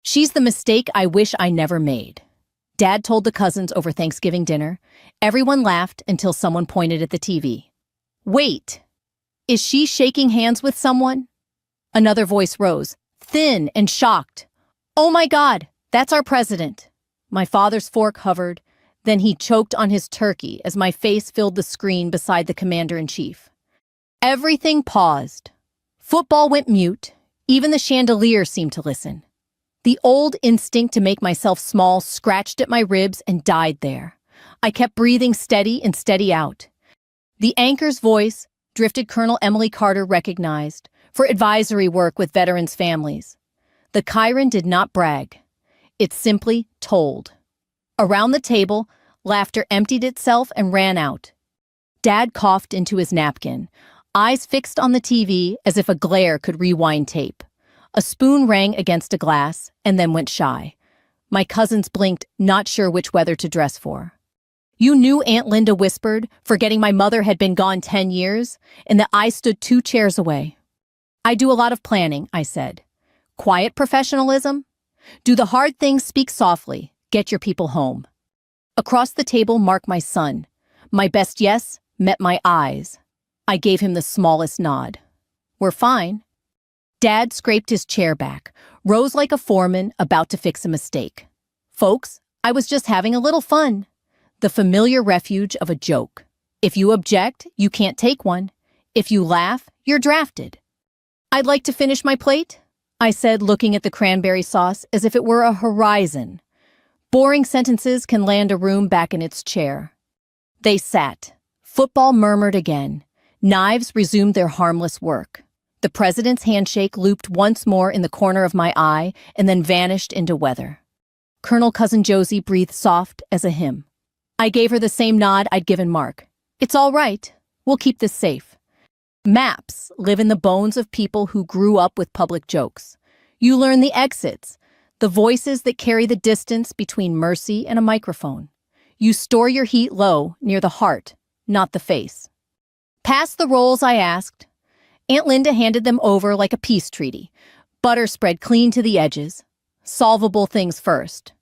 She's the mistake I wish I never made. Dad told the cousins over Thanksgiving dinner. Everyone laughed until someone pointed at the TV. Wait, is she shaking hands with someone? Another voice rose, thin and shocked. Oh my God, that's our president. My father's fork hovered, then he choked on his turkey as my face filled the screen beside the commander-in-chief. Everything paused. Football went mute. Even the chandelier seemed to listen. The old instinct to make myself small scratched at my ribs and died there. I kept breathing steady and steady out. The anchor's voice, drifted Colonel Emily Carter recognized, for advisory work with veterans' families. The Chiron did not brag. It simply told. Around the table, laughter emptied itself and ran out. Dad coughed into his napkin, eyes fixed on the TV as if a glare could rewind tape. A spoon rang against a glass and then went shy. My cousins blinked, not sure which weather to dress for. You knew, Aunt Linda whispered, forgetting my mother had been gone 10 years, and that I stood 2 chairs away. I do a lot of planning, I said. Quiet professionalism? Do the hard things, speak softly, get your people home. Across the table, Mark, my son. My best yes met my eyes. I gave him the smallest nod. We're fine. Dad scraped his chair back, rose like a foreman about to fix a mistake. Folks, I was just having a little fun. The familiar refuge of a joke. If you object, you can't take one. If you laugh, you're drafted. I'd like to finish my plate, I said, looking at the cranberry sauce as if it were a horizon. Boring sentences can land a room back in its chair. They sat. Football murmured again. Knives resumed their harmless work. The president's handshake looped once more in the corner of my eye and then vanished into weather. Colonel Cousin Josie breathed soft as a hymn. I gave her the same nod I'd given Mark. It's all right. We'll keep this safe. Maps live in the bones of people who grew up with public jokes. You learn the exits, the voices that carry the distance between mercy and a microphone. You store your heat low, near the heart, not the face. Pass the rolls, I asked. Aunt Linda handed them over like a peace treaty. Butter spread clean to the edges. Solvable things first.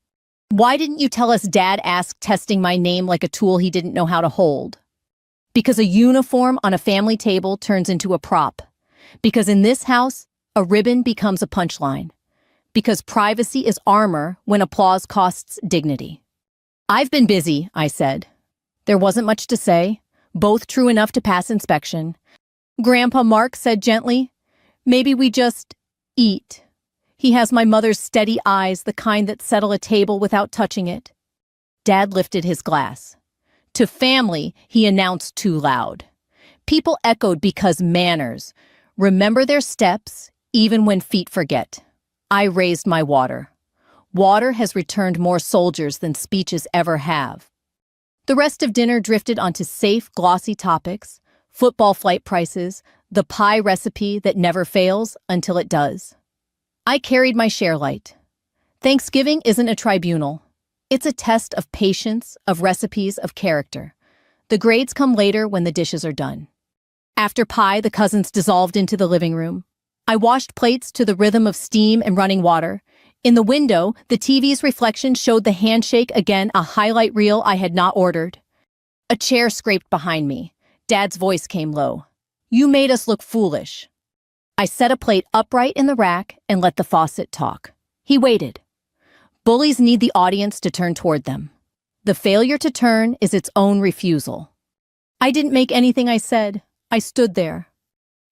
Why didn't you tell us Dad asked, testing my name like a tool he didn't know how to hold? Because a uniform on a family table turns into a prop. Because in this house, a ribbon becomes a punchline. Because privacy is armor when applause costs dignity. I've been busy, I said. There wasn't much to say, both true enough to pass inspection. Grandpa Mark said gently, maybe we just eat. He has my mother's steady eyes, the kind that settle a table without touching it. Dad lifted his glass. To family, he announced too loud. People echoed because manners. Remember their steps, even when feet forget. I raised my water. Water has returned more soldiers than speeches ever have. The rest of dinner drifted onto safe, glossy topics, football flight prices, the pie recipe that never fails until it does. I carried my share light. Thanksgiving isn't a tribunal. It's a test of patience, of recipes, of character. The grades come later when the dishes are done. After pie, the cousins dissolved into the living room. I washed plates to the rhythm of steam and running water. In the window, the TV's reflection showed the handshake again, a highlight reel I had not ordered. A chair scraped behind me. Dad's voice came low. You made us look foolish. I set a plate upright in the rack and let the faucet talk. He waited. Bullies need the audience to turn toward them. The failure to turn is its own refusal. I didn't make anything I said. I stood there.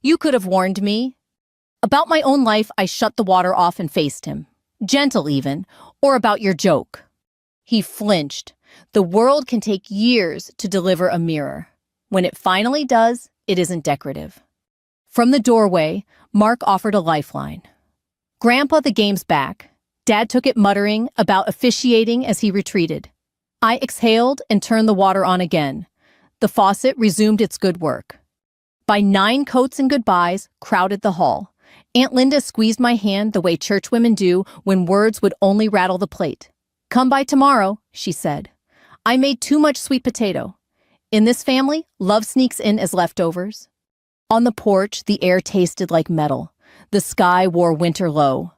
You could have warned me. About my own life, I shut the water off and faced him. Gentle even, or about your joke. He flinched. The world can take years to deliver a mirror. When it finally does, it isn't decorative. From the doorway, Mark offered a lifeline. Grandpa, the game's back. Dad took it, muttering about officiating as he retreated. I exhaled and turned the water on again. The faucet resumed its good work. By 9 coats and goodbyes crowded the hall. Aunt Linda squeezed my hand the way churchwomen do when words would only rattle the plate. Come by tomorrow, she said. I made too much sweet potato. In this family, love sneaks in as leftovers. On the porch, the air tasted like metal. The sky wore winter low.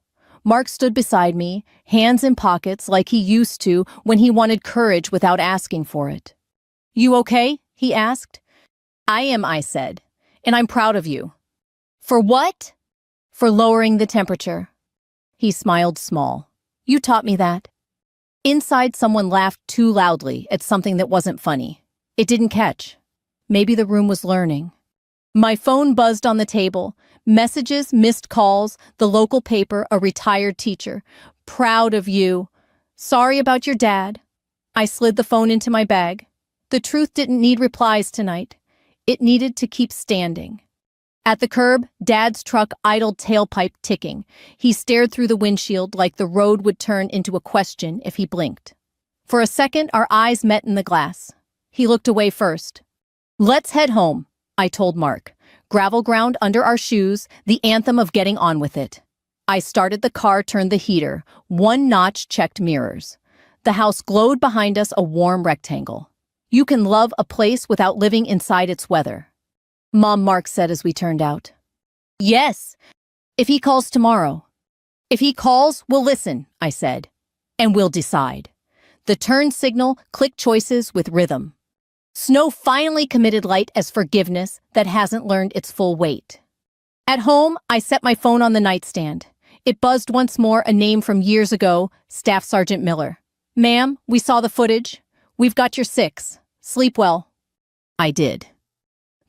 Mark stood beside me, hands in pockets like he used to when he wanted courage without asking for it. "You okay?" he asked. "I am," I said, "and I'm proud of you." "For what?" "For lowering the temperature." He smiled small. "You taught me that." Inside, someone laughed too loudly at something that wasn't funny. It didn't catch. Maybe the room was learning. My phone buzzed on the table. Messages, missed calls, the local paper, a retired teacher. "Proud of you. Sorry about your dad." I slid the phone into my bag. The truth didn't need replies tonight. It needed to keep standing. At the curb, Dad's truck idled, tailpipe ticking. He stared through the windshield like the road would turn into a question if he blinked. For a second, our eyes met in the glass. He looked away first. "Let's head home," I told Mark. Gravel ground under our shoes, the anthem of getting on with it. I started the car, turned the heater. One notch checked mirrors. The house glowed behind us, a warm rectangle. You can love a place without living inside its weather. Mom, Mark said as we turned out. "Yes, if he calls tomorrow." "If he calls, we'll listen," I said. "And we'll decide." The turn signal, click choices with rhythm. Snow finally committed light as forgiveness that hasn't learned its full weight. At home, I set my phone on the nightstand. It buzzed once more, a name from years ago, Staff Sergeant Miller. "Ma'am, we saw the footage. We've got your 6. Sleep well." I did.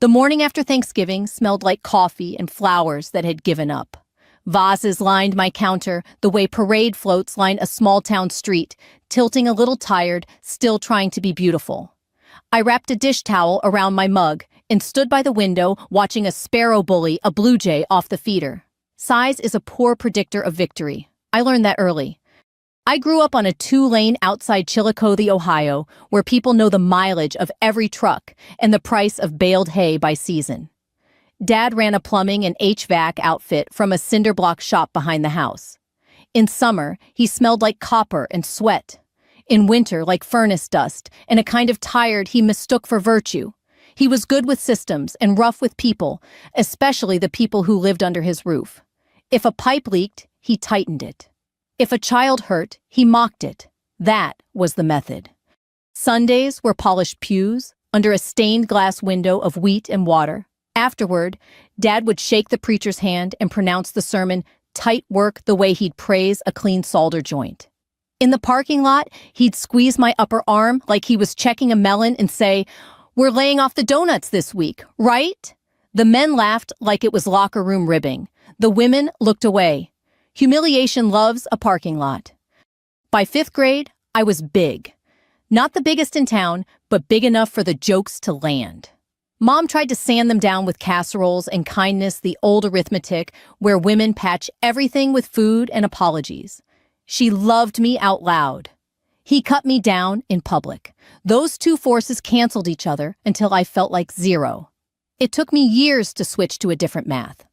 The morning after Thanksgiving smelled like coffee and flowers that had given up. Vases lined my counter the way parade floats line a small-town street, tilting a little tired, still trying to be beautiful. I wrapped a dish towel around my mug and stood by the window watching a sparrow bully a blue jay off the feeder. Size is a poor predictor of victory. I learned that early. I grew up on a 2-lane outside Chillicothe, Ohio, where people know the mileage of every truck and the price of baled hay by season. Dad ran a plumbing and HVAC outfit from a cinder block shop behind the house. In summer, he smelled like copper and sweat. In winter, like furnace dust and a kind of tired he mistook for virtue. He was good with systems and rough with people, especially the people who lived under his roof. If a pipe leaked, he tightened it. If a child hurt, he mocked it. That was the method. Sundays were polished pews, under a stained glass window of wheat and water. Afterward, Dad would shake the preacher's hand and pronounce the sermon, tight work, the way he'd praise a clean solder joint. In the parking lot, he'd squeeze my upper arm like he was checking a melon and say, "We're laying off the donuts this week, right?" The men laughed like it was locker room ribbing. The women looked away. Humiliation loves a parking lot. By 5th grade, I was big. Not the biggest in town, but big enough for the jokes to land. Mom tried to sand them down with casseroles and kindness, the old arithmetic, where women patch everything with food and apologies. She loved me out loud. He cut me down in public. Those two forces canceled each other until I felt like 0. It took me years to switch to a different math.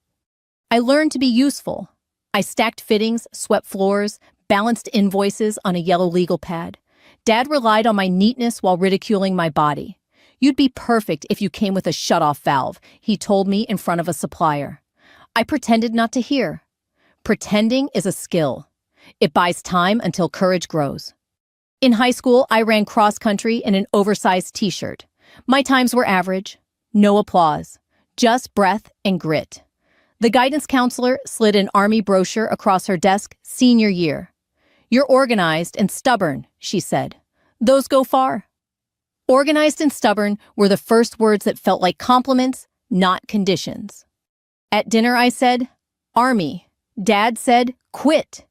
I learned to be useful. I stacked fittings, swept floors, balanced invoices on a yellow legal pad. Dad relied on my neatness while ridiculing my body. "You'd be perfect if you came with a shutoff valve," he told me in front of a supplier. I pretended not to hear. Pretending is a skill. It buys time until courage grows. In high school, I ran cross-country in an oversized t-shirt. My times were average. No applause. Just breath and grit. The guidance counselor slid an Army brochure across her desk senior year. "You're organized and stubborn," she said. "Those go far." Organized and stubborn were the first words that felt like compliments, not conditions. At dinner, I said, "Army." Dad said, "Quit."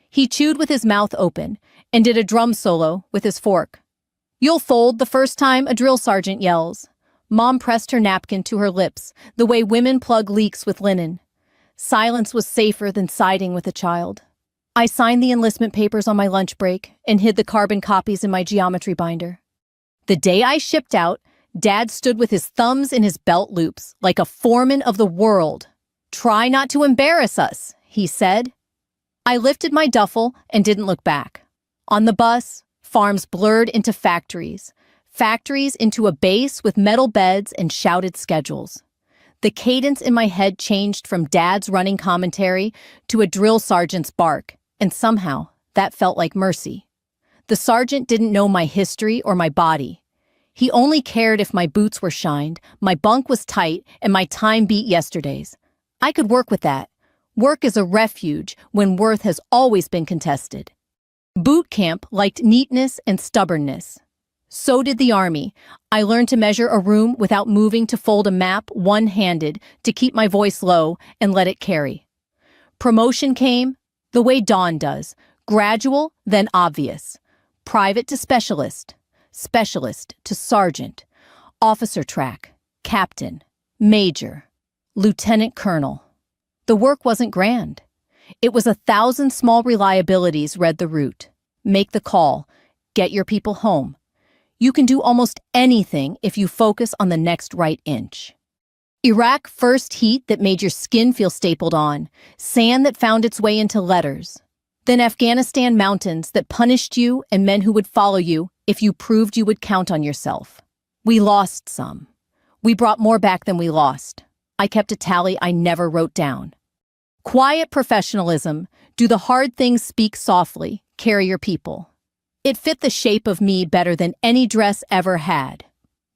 He chewed with his mouth open and did a drum solo with his fork. "You'll fold the first time a drill sergeant yells." Mom pressed her napkin to her lips, the way women plug leaks with linen. Silence was safer than siding with a child. I signed the enlistment papers on my lunch break and hid the carbon copies in my geometry binder. The day I shipped out, Dad stood with his thumbs in his belt loops, like a foreman of the world. "Try not to embarrass us," he said. I lifted my duffel and didn't look back. On the bus, farms blurred into factories into a base with metal beds and shouted schedules. The cadence in my head changed from Dad's running commentary to a drill sergeant's bark. and somehow that felt like mercy. The sergeant didn't know my history or my body. He only cared if my boots were shined, my bunk was tight, and my time beat yesterday's. I could work with that. Work is a refuge when worth has always been contested. Boot camp liked neatness and stubbornness. So did the Army. I learned to measure a room without moving, to fold a map one-handed, to keep my voice low and let it carry. Promotion came the way dawn does, gradual, then obvious. Private to specialist, specialist to sergeant, officer track, captain, major, lieutenant colonel. The work wasn't grand. It was 1,000 small reliabilities read the route. Make the call. Get your people home. You can do almost anything if you focus on the next right inch. Iraq, first heat that made your skin feel stapled on, sand that found its way into letters. Then Afghanistan, mountains that punished you and men who would follow you if you proved you would count on yourself. We lost some. We brought more back than we lost. I kept a tally I never wrote down. Quiet professionalism, do the hard things, speak softly, carry your people. It fit the shape of me better than any dress ever had.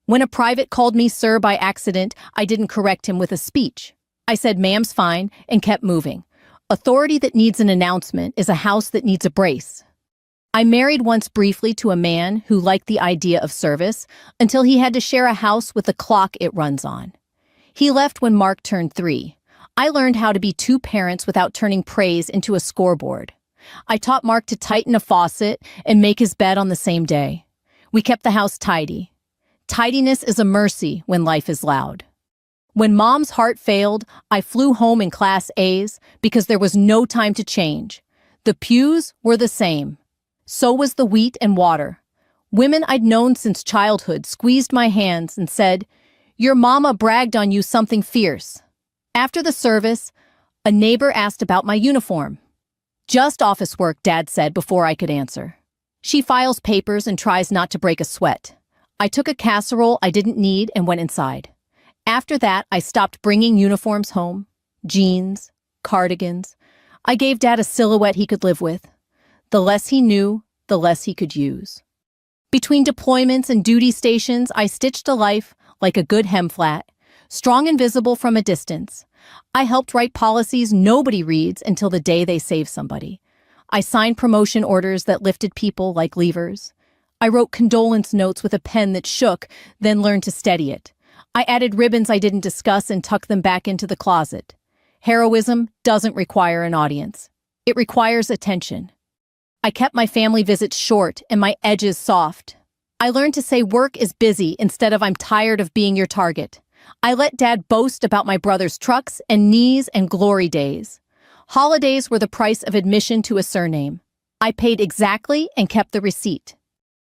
When a private called me sir by accident, I didn't correct him with a speech. I said, "Ma'am's fine," and kept moving. Authority that needs an announcement is a house that needs a brace. I married once briefly to a man who liked the idea of service until he had to share a house with the clock it runs on. He left when Mark turned 3. I learned how to be 2 parents without turning praise into a scoreboard. I taught Mark to tighten a faucet and make his bed on the same day. We kept the house tidy. Tidiness is a mercy when life is loud. When Mom's heart failed, I flew home in Class A's because there was no time to change. The pews were the same. So was the wheat and water. Women I'd known since childhood squeezed my hands and said, "Your mama bragged on you something fierce." After the service, a neighbor asked about my uniform. "Just office work," Dad said before I could answer. She files papers and tries not to break a sweat. I took a casserole I didn't need and went inside. After that, I stopped bringing uniforms home. Jeans, cardigans. I gave Dad a silhouette he could live with. The less he knew, the less he could use. Between deployments and duty stations, I stitched a life like a good hem flat, strong and visible from a distance. I helped write policies nobody reads until the day they save somebody. I signed promotion orders that lifted people like levers. I wrote condolence notes with a pen that shook, then learned to steady it. I added ribbons I didn't discuss and tucked them back into the closet. Heroism doesn't require an audience. It requires attention. I kept my family visits short and my edges soft. I learned to say work is busy instead of "I'm tired of being your target." I let Dad boast about my brother's trucks and knees and glory days. Holidays were the price of admission to a surname. I paid exactly and kept the receipt.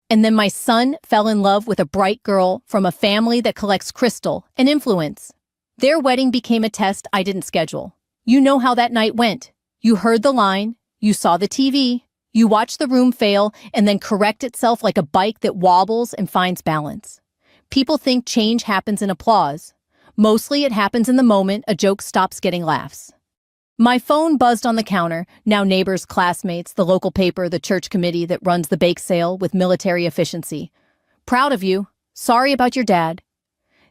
And then my son fell in love with a bright girl from a family that collects crystal and influence. Their wedding became a test I didn't schedule. You know how that night went. You heard the line, you saw the TV, you watched the room fail and then correct itself like a bike that wobbles and finds balance. People think change happens in applause. Mostly it happens in the moment a joke stops getting laughs. My phone buzzed on the counter, now neighbors, classmates, the local paper, the church committee that runs the bake sale with military efficiency. "Proud of you. Sorry about your dad."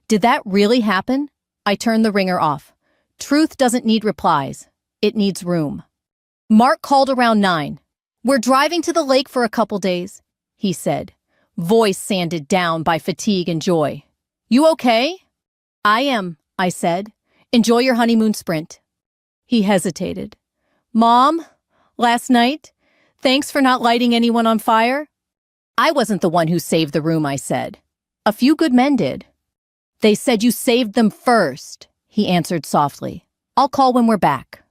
Did that really happen? I turned the ringer off. Truth doesn't need replies. It needs room. Mark called around 9. "We're driving to the lake for a couple days," he said, voice sanded down by fatigue and joy. "You okay?" "I am," I said. "Enjoy your honeymoon sprint." He hesitated. "Mom, last night, thanks for not lighting anyone on fire." "I wasn't the one who saved the room," I said. "A few good men did." "They said you saved them first," he answered softly. "I'll call when we're back."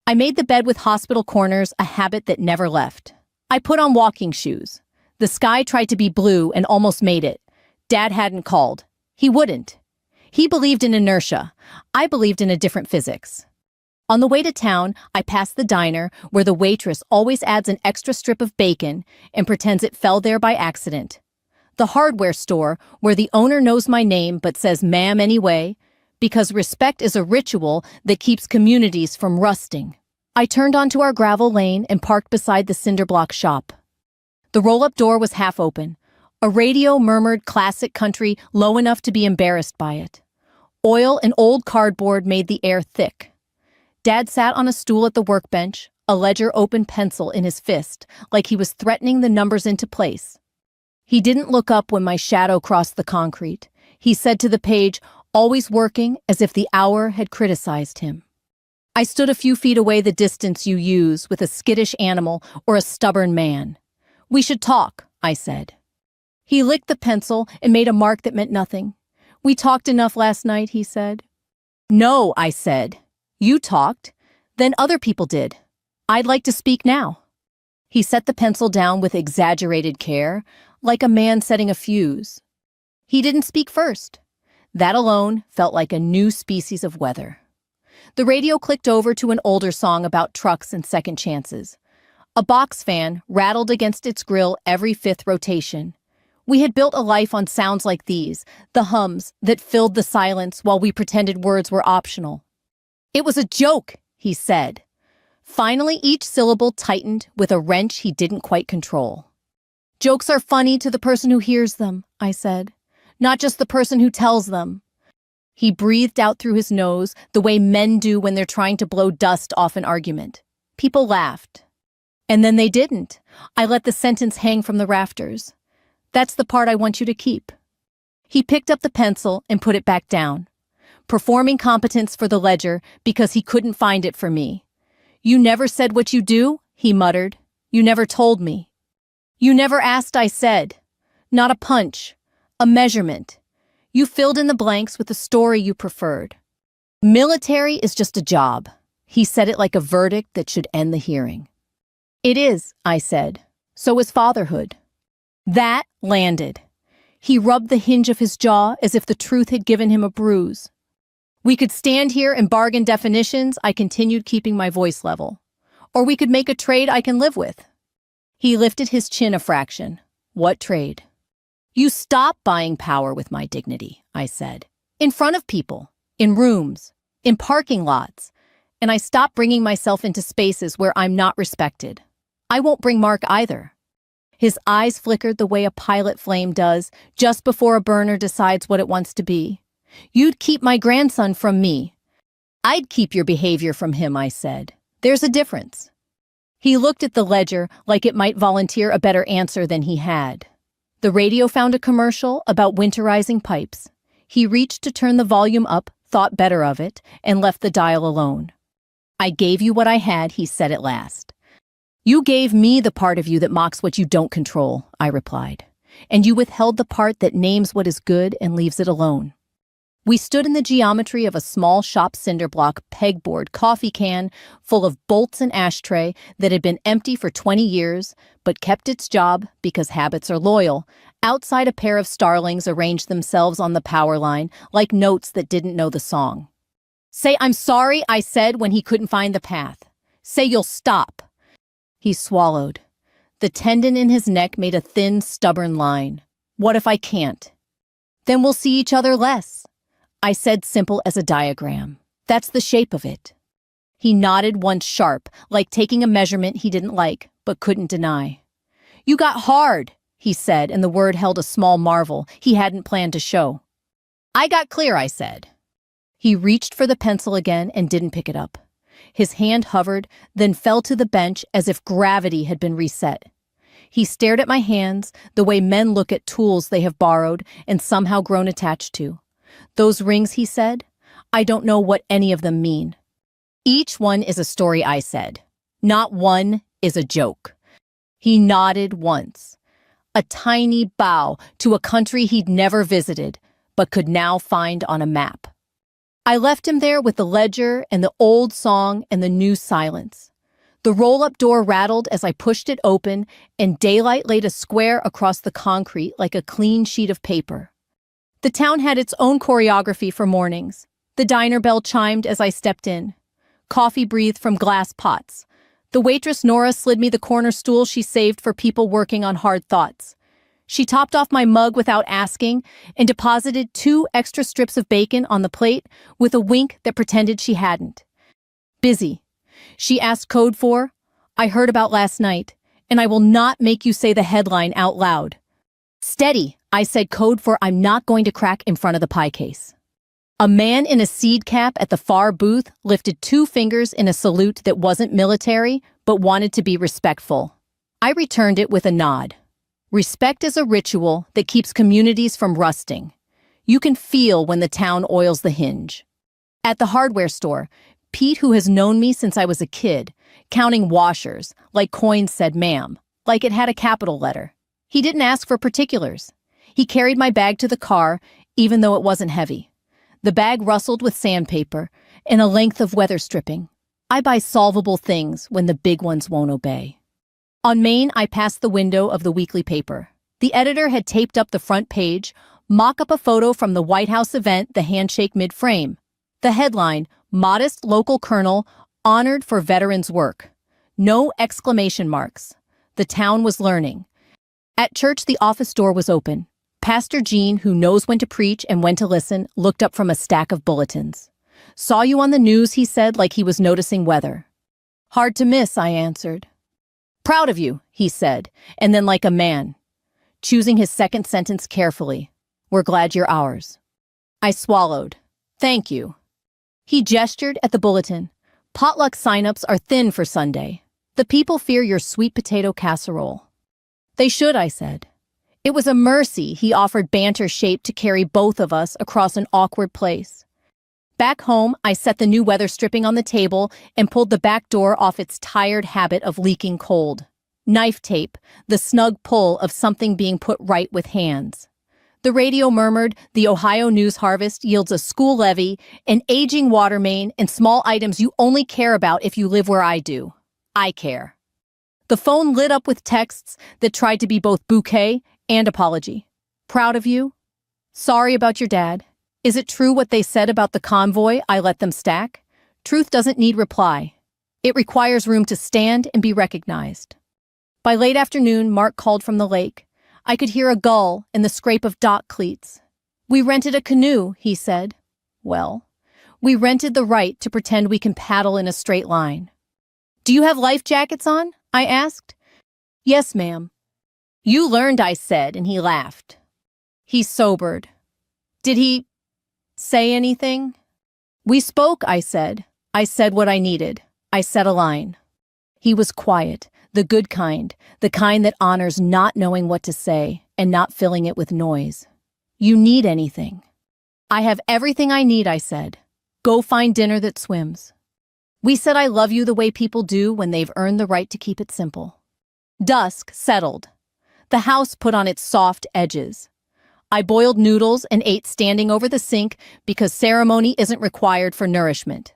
I made the bed with hospital corners a habit that never left. I put on walking shoes. The sky tried to be blue and almost made it. Dad hadn't called. He wouldn't. He believed in inertia. I believed in a different physics. On the way to town, I passed the diner where the waitress always adds an extra strip of bacon and pretends it fell there by accident. The hardware store where the owner knows my name but says "ma'am" anyway, because respect is a ritual that keeps communities from rusting. I turned onto our gravel lane and parked beside the cinder block shop. The roll-up door was half open. A radio murmured classic country low enough to be embarrassed by it. Oil and old cardboard made the air thick. Dad sat on a stool at the workbench, a ledger-open pencil in his fist, like he was threatening the numbers into place. He didn't look up when my shadow crossed the concrete. He said to the page, always working as if the hour had criticized him. I stood a few feet away, the distance you use with a skittish animal or a stubborn man. We should talk, I said. He licked the pencil and made a mark that meant nothing. We talked enough last night, he said. No, I said. You talked. Then other people did. I'd like to speak now. He set the pencil down with exaggerated care, like a man setting a fuse. He didn't speak first. That alone felt like a new species of weather. The radio clicked over to an older song about trucks and second chances. A box fan rattled against its grill every fifth rotation. We had built a life on sounds like these, the hums that filled the silence while we pretended words were optional. It was a joke, he said. Finally, each syllable tightened with a wrench he didn't quite control. Jokes are funny to the person who hears them, I said, not just the person who tells them. He breathed out through his nose the way men do when they're trying to blow dust off an argument. People laughed. And then they didn't. I let the sentence hang from the rafters. That's the part I want you to keep. He picked up the pencil and put it back down, performing competence for the ledger because he couldn't find it for me. You never said what you do, he muttered. You never told me. You never asked, I said. Not a punch, a measurement. You filled in the blanks with the story you preferred. Military is just a job. He said it like a verdict that should end the hearing. It is, I said. So is fatherhood. That landed. He rubbed the hinge of his jaw as if the truth had given him a bruise. We could stand here and bargain definitions, I continued, keeping my voice level. Or we could make a trade I can live with. He lifted his chin a fraction. What trade? You stop buying power with my dignity, I said. In front of people, in rooms, in parking lots. And I stop bringing myself into spaces where I'm not respected. I won't bring Mark either. His eyes flickered the way a pilot flame does just before a burner decides what it wants to be. You'd keep my grandson from me. I'd keep your behavior from him, I said. There's a difference. He looked at the ledger like it might volunteer a better answer than he had. The radio found a commercial about winterizing pipes. He reached to turn the volume up, thought better of it, and left the dial alone. I gave you what I had, he said at last. You gave me the part of you that mocks what you don't control, I replied. And you withheld the part that names what is good and leaves it alone. We stood in the geometry of a small shop cinder block pegboard coffee can full of bolts and ashtray that had been empty for 20 years, but kept its job because habits are loyal. Outside, a pair of starlings arranged themselves on the power line like notes that didn't know the song. Say, I'm sorry, I said when he couldn't find the path. Say you'll stop. He swallowed. The tendon in his neck made a thin, stubborn line. What if I can't? Then we'll see each other less. I said, simple as a diagram. That's the shape of it. He nodded once sharp, like taking a measurement he didn't like, but couldn't deny. You got hard, he said, and the word held a small marvel he hadn't planned to show. I got clear, I said. He reached for the pencil again and didn't pick it up. His hand hovered, then fell to the bench as if gravity had been reset. He stared at my hands, the way men look at tools they have borrowed and somehow grown attached to. Those rings, he said, I don't know what any of them mean. Each one is a story, I said. Not one is a joke. He nodded once. A tiny bow to a country he'd never visited, but could now find on a map. I left him there with the ledger and the old song and the new silence. The roll-up door rattled as I pushed it open, and daylight laid a square across the concrete like a clean sheet of paper. The town had its own choreography for mornings. The diner bell chimed as I stepped in. Coffee breathed from glass pots. The waitress Nora slid me the corner stool she saved for people working on hard thoughts. She topped off my mug without asking and deposited 2 extra strips of bacon on the plate with a wink that pretended she hadn't. Busy. She asked code for, I heard about last night, and I will not make you say the headline out loud. Steady, I said code for I'm not going to crack in front of the pie case. A man in a seed cap at the far booth lifted 2 fingers in a salute that wasn't military, but wanted to be respectful. I returned it with a nod. Respect is a ritual that keeps communities from rusting. You can feel when the town oils the hinge. At the hardware store, Pete, who has known me since I was a kid, counting washers, like coins said ma'am, like it had a capital letter. He didn't ask for particulars. He carried my bag to the car, even though it wasn't heavy. The bag rustled with sandpaper and a length of weather stripping. I buy solvable things when the big ones won't obey. On Main, I passed the window of the weekly paper. The editor had taped up the front page, mock up a photo from the White House event, the handshake mid-frame. The headline, Modest Local Colonel Honored for Veterans Work. No exclamation marks. The town was learning. At church, the office door was open. Pastor Gene, who knows when to preach and when to listen, looked up from a stack of bulletins. Saw you on the news, he said, like he was noticing weather. Hard to miss, I answered. Proud of you, he said, and then like a man, choosing his second sentence carefully. We're glad you're ours. I swallowed. Thank you. He gestured at the bulletin. Potluck sign-ups are thin for Sunday. The people fear your sweet potato casserole. They should, I said. It was a mercy he offered banter shape to carry both of us across an awkward place. Back home, I set the new weather stripping on the table and pulled the back door off its tired habit of leaking cold. Knife tape, the snug pull of something being put right with hands. The radio murmured, the Ohio News Harvest yields a school levy, an aging water main, and small items you only care about if you live where I do. I care. The phone lit up with texts that tried to be both bouquet and apology. Proud of you? Sorry about your dad. Is it true what they said about the convoy I let them stack? Truth doesn't need reply. It requires room to stand and be recognized. By late afternoon, Mark called from the lake. I could hear a gull and the scrape of dock cleats. We rented a canoe, he said. Well, we rented the right to pretend we can paddle in a straight line. Do you have life jackets on? I asked. Yes, ma'am. You learned, I said, and he laughed. He sobered. Did he say anything? We spoke, I said. I said what I needed. I said a line. He was quiet, the good kind, the kind that honors not knowing what to say and not filling it with noise. You need anything? I have everything I need, I said. Go find dinner that swims. We said I love you the way people do when they've earned the right to keep it simple. Dusk settled. The house put on its soft edges. I boiled noodles and ate standing over the sink because ceremony isn't required for nourishment.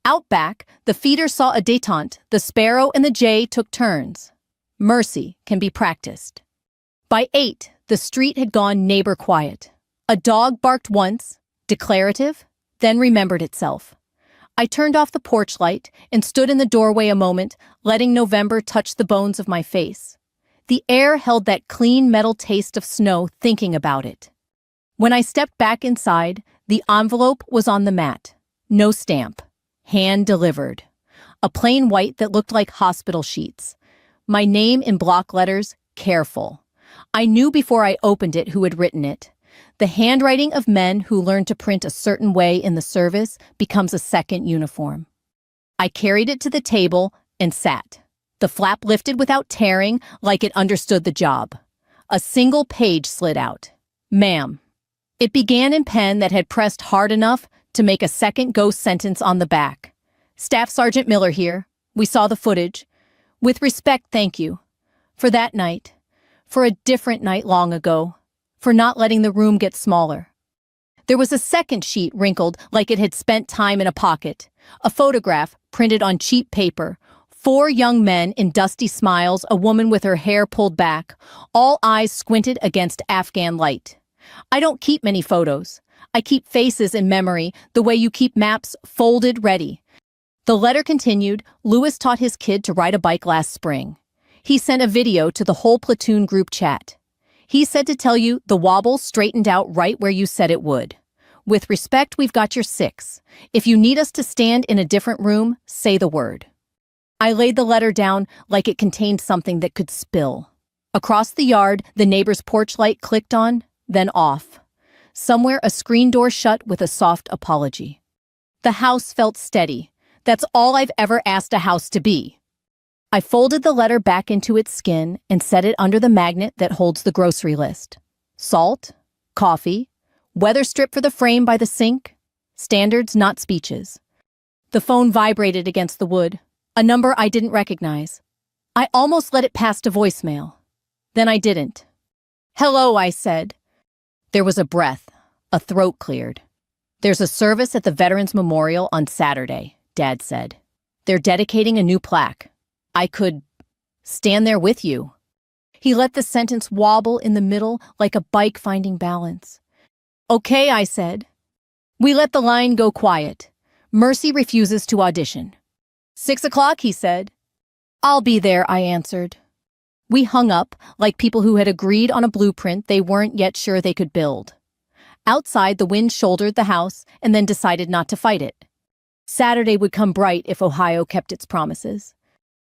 Out back, the feeder saw a détente. The sparrow and the jay took turns. Mercy can be practiced. By 8, the street had gone neighbor quiet. A dog barked once, declarative, then remembered itself. I turned off the porch light and stood in the doorway a moment, letting November touch the bones of my face. The air held that clean metal taste of snow thinking about it. When I stepped back inside, the envelope was on the mat. No stamp. Hand-delivered. A plain white that looked like hospital sheets. My name in block letters, careful. I knew before I opened it who had written it. The handwriting of men who learn to print a certain way in the service becomes a second uniform. I carried it to the table and sat. The flap lifted without tearing, like it understood the job. A single page slid out. Ma'am. It began in pen that had pressed hard enough to make a second ghost sentence on the back. Staff Sergeant Miller here. We saw the footage. With respect, thank you. For that night. For a different night long ago. For not letting the room get smaller. There was a second sheet wrinkled like it had spent time in a pocket. A photograph printed on cheap paper. 4 young men in dusty smiles, a woman with her hair pulled back, all eyes squinted against Afghan light. I don't keep many photos. I keep faces in memory, the way you keep maps folded ready. The letter continued. Lewis taught his kid to ride a bike last spring. He sent a video to the whole platoon group chat. He said to tell you the wobble straightened out right where you said it would. With respect, we've got your 6. If you need us to stand in a different room, say the word. I laid the letter down like it contained something that could spill. Across the yard, the neighbor's porch light clicked on, then off. Somewhere, a screen door shut with a soft apology. The house felt steady. That's all I've ever asked a house to be. I folded the letter back into its skin and set it under the magnet that holds the grocery list. Salt, coffee, weather strip for the frame by the sink, standards, not speeches. The phone vibrated against the wood, a number I didn't recognize. I almost let it pass to voicemail. Then I didn't. "Hello," I said. There was a breath. A throat cleared. "There's a service at the Veterans Memorial on Saturday," Dad said. "They're dedicating a new plaque. I could stand there with you." He let the sentence wobble in the middle like a bike finding balance. "Okay," I said. We let the line go quiet. Mercy refuses to audition. 6 o'clock, he said. "I'll be there," I answered. We hung up like people who had agreed on a blueprint they weren't yet sure they could build. Outside, the wind shouldered the house and then decided not to fight it. Saturday would come bright if Ohio kept its promises.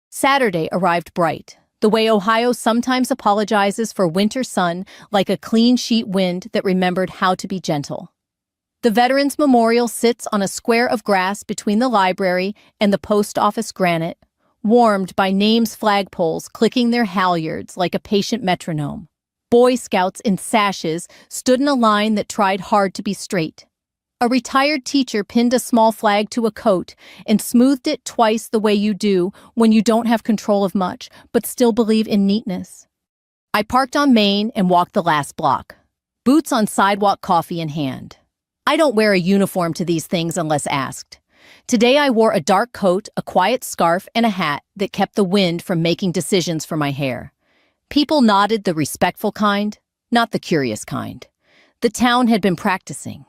Saturday arrived bright, the way Ohio sometimes apologizes for winter sun like a clean sheet wind that remembered how to be gentle. The Veterans Memorial sits on a square of grass between the library and the post office granite, warmed by names flagpoles clicking their halyards like a patient metronome. Boy Scouts in sashes stood in a line that tried hard to be straight. A retired teacher pinned a small flag to a coat and smoothed it twice the way you do when you don't have control of much, but still believe in neatness. I parked on Main and walked the last block. Boots on sidewalk, coffee in hand. I don't wear a uniform to these things unless asked. Today I wore a dark coat, a quiet scarf, and a hat that kept the wind from making decisions for my hair. People nodded, the respectful kind, not the curious kind. The town had been practicing.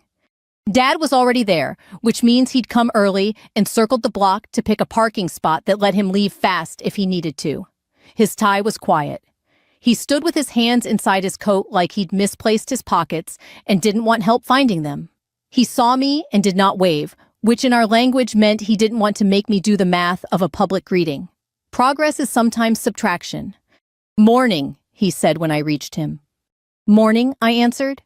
Dad was already there, which means he'd come early and circled the block to pick a parking spot that let him leave fast if he needed to. His tie was quiet. He stood with his hands inside his coat like he'd misplaced his pockets and didn't want help finding them. He saw me and did not wave, which in our language meant he didn't want to make me do the math of a public greeting. Progress is sometimes subtraction. "Morning," he said when I reached him. "Morning," I answered.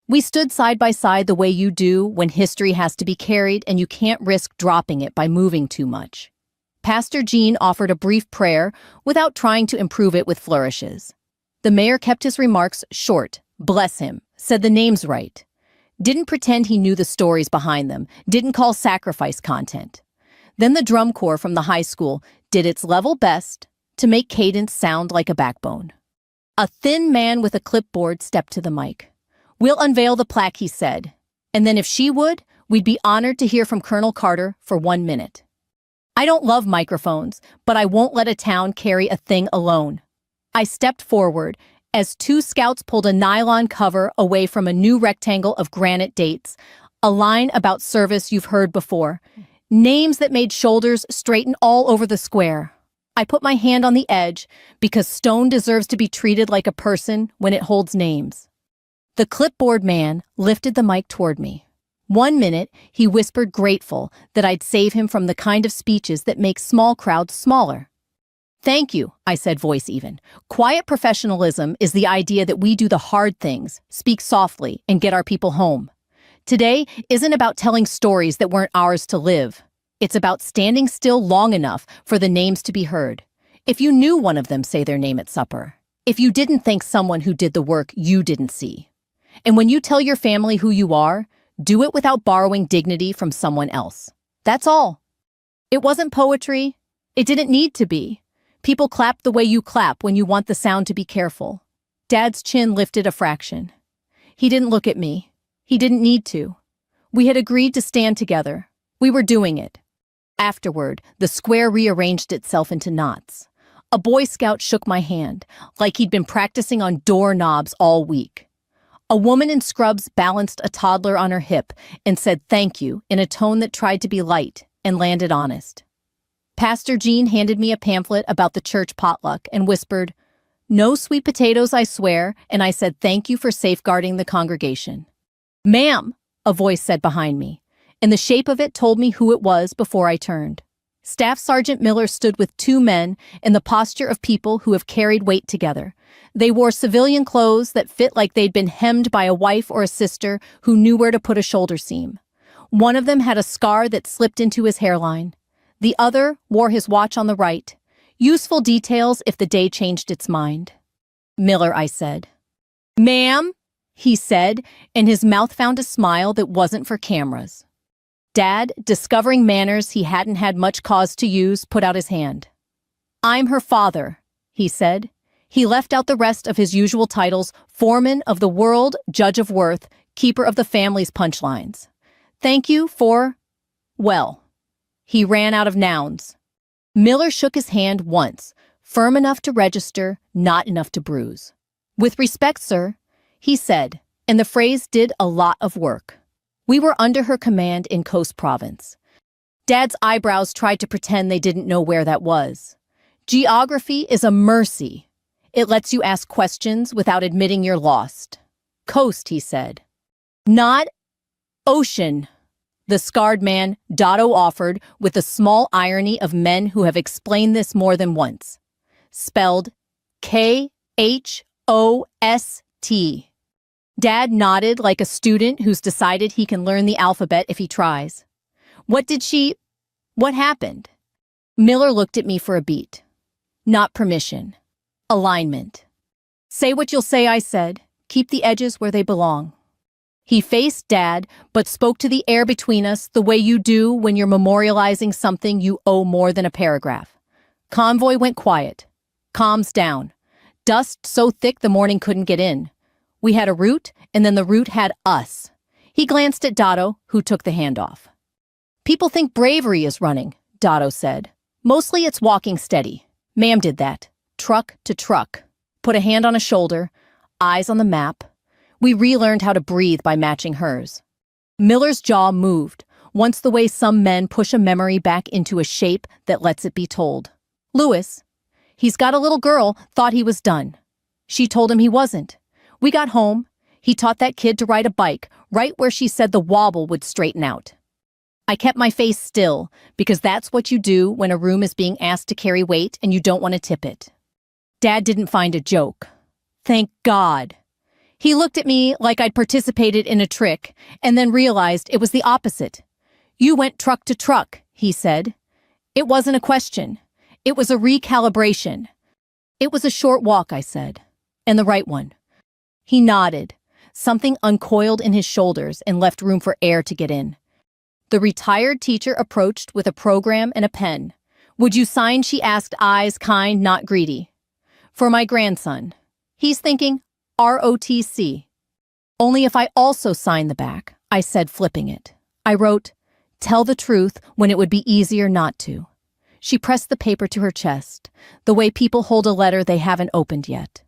We stood side by side the way you do when history has to be carried and you can't risk dropping it by moving too much. Pastor Gene offered a brief prayer without trying to improve it with flourishes. The mayor kept his remarks short, bless him, said the names right. Didn't pretend he knew the stories behind them, didn't call sacrifice content. Then the drum corps from the high school did its level best to make cadence sound like a backbone. A thin man with a clipboard stepped to the mic. "We'll unveil the plaque," he said, "and then if she would, we'd be honored to hear from Colonel Carter for 1 minute. I don't love microphones, but I won't let a town carry a thing alone." I stepped forward as 2 scouts pulled a nylon cover away from a new rectangle of granite dates, a line about service you've heard before, names that made shoulders straighten all over the square. I put my hand on the edge because stone deserves to be treated like a person when it holds names. The clipboard man lifted the mic toward me. 1 minute, he whispered grateful that I'd save him from the kind of speeches that make small crowds smaller. "Thank you," I said, voice even. "Quiet professionalism is the idea that we do the hard things, speak softly, and get our people home. Today isn't about telling stories that weren't ours to live. It's about standing still long enough for the names to be heard. If you knew one of them say their name at supper. If you didn't thank someone who did the work you didn't see. And when you tell your family who you are, do it without borrowing dignity from someone else. That's all." It wasn't poetry. It didn't need to be. People clap the way you clap when you want the sound to be careful. Dad's chin lifted a fraction. He didn't look at me. He didn't need to. We had agreed to stand together. We were doing it. Afterward, the square rearranged itself into knots. A Boy Scout shook my hand, like he'd been practicing on doorknobs all week. A woman in scrubs balanced a toddler on her hip and said thank you in a tone that tried to be light and landed honest. Pastor Gene handed me a pamphlet about the church potluck and whispered, "No sweet potatoes, I swear," and I said thank you for safeguarding the congregation. "Ma'am," a voice said behind me, and the shape of it told me who it was before I turned. Staff Sergeant Miller stood with two men in the posture of people who have carried weight together. They wore civilian clothes that fit like they'd been hemmed by a wife or a sister who knew where to put a shoulder seam. One of them had a scar that slipped into his hairline. The other wore his watch on the right. Useful details if the day changed its mind. "Miller," I said. "Ma'am," he said, and his mouth found a smile that wasn't for cameras. Dad, discovering manners he hadn't had much cause to use, put out his hand. "I'm her father," he said. He left out the rest of his usual titles: foreman of the world, judge of worth, keeper of the family's punchlines. "Thank you for, well." He ran out of nouns. Miller shook his hand once, firm enough to register, not enough to bruise. "With respect, sir," he said, and the phrase did a lot of work. We were under her command in Coast Province. Dad's eyebrows tried to pretend they didn't know where that was. Geography is a mercy. It lets you ask questions without admitting you're lost. "Coast," he said. "Not ocean," the scarred man, Dotto, offered with the small irony of men who have explained this more than once. "Spelled Khost." Dad nodded like a student who's decided he can learn the alphabet if he tries. What happened?" Miller looked at me for a beat. "Not permission. Alignment." "Say what you'll say," I said. "Keep the edges where they belong." He faced Dad, but spoke to the air between us the way you do when you're memorializing something you owe more than a paragraph. Convoy went quiet. Comms down. Dust so thick the morning couldn't get in. We had a route, and then the route had us. He glanced at Dotto, who took the handoff. "People think bravery is running," Dotto said. "Mostly it's walking steady. Ma'am did that. Truck to truck. Put a hand on a shoulder, eyes on the map. We relearned how to breathe by matching hers." Miller's jaw moved, once the way some men push a memory back into a shape that lets it be told. "Lewis, he's got a little girl, thought he was done. She told him he wasn't. We got home. He taught that kid to ride a bike, right where she said the wobble would straighten out." I kept my face still, because that's what you do when a room is being asked to carry weight and you don't want to tip it. Dad didn't find a joke. Thank God. He looked at me like I'd participated in a trick, and then realized it was the opposite. "You went truck to truck," he said. It wasn't a question. It was a recalibration. "It was a short walk," I said. "And the right one." He nodded. Something uncoiled in his shoulders and left room for air to get in. The retired teacher approached with a program and a pen. "Would you sign?" she asked, eyes kind, not greedy. "For my grandson. He's thinking ROTC. "Only if I also sign the back," I said, flipping it. I wrote, "Tell the truth when it would be easier not to." She pressed the paper to her chest, the way people hold a letter they haven't opened yet.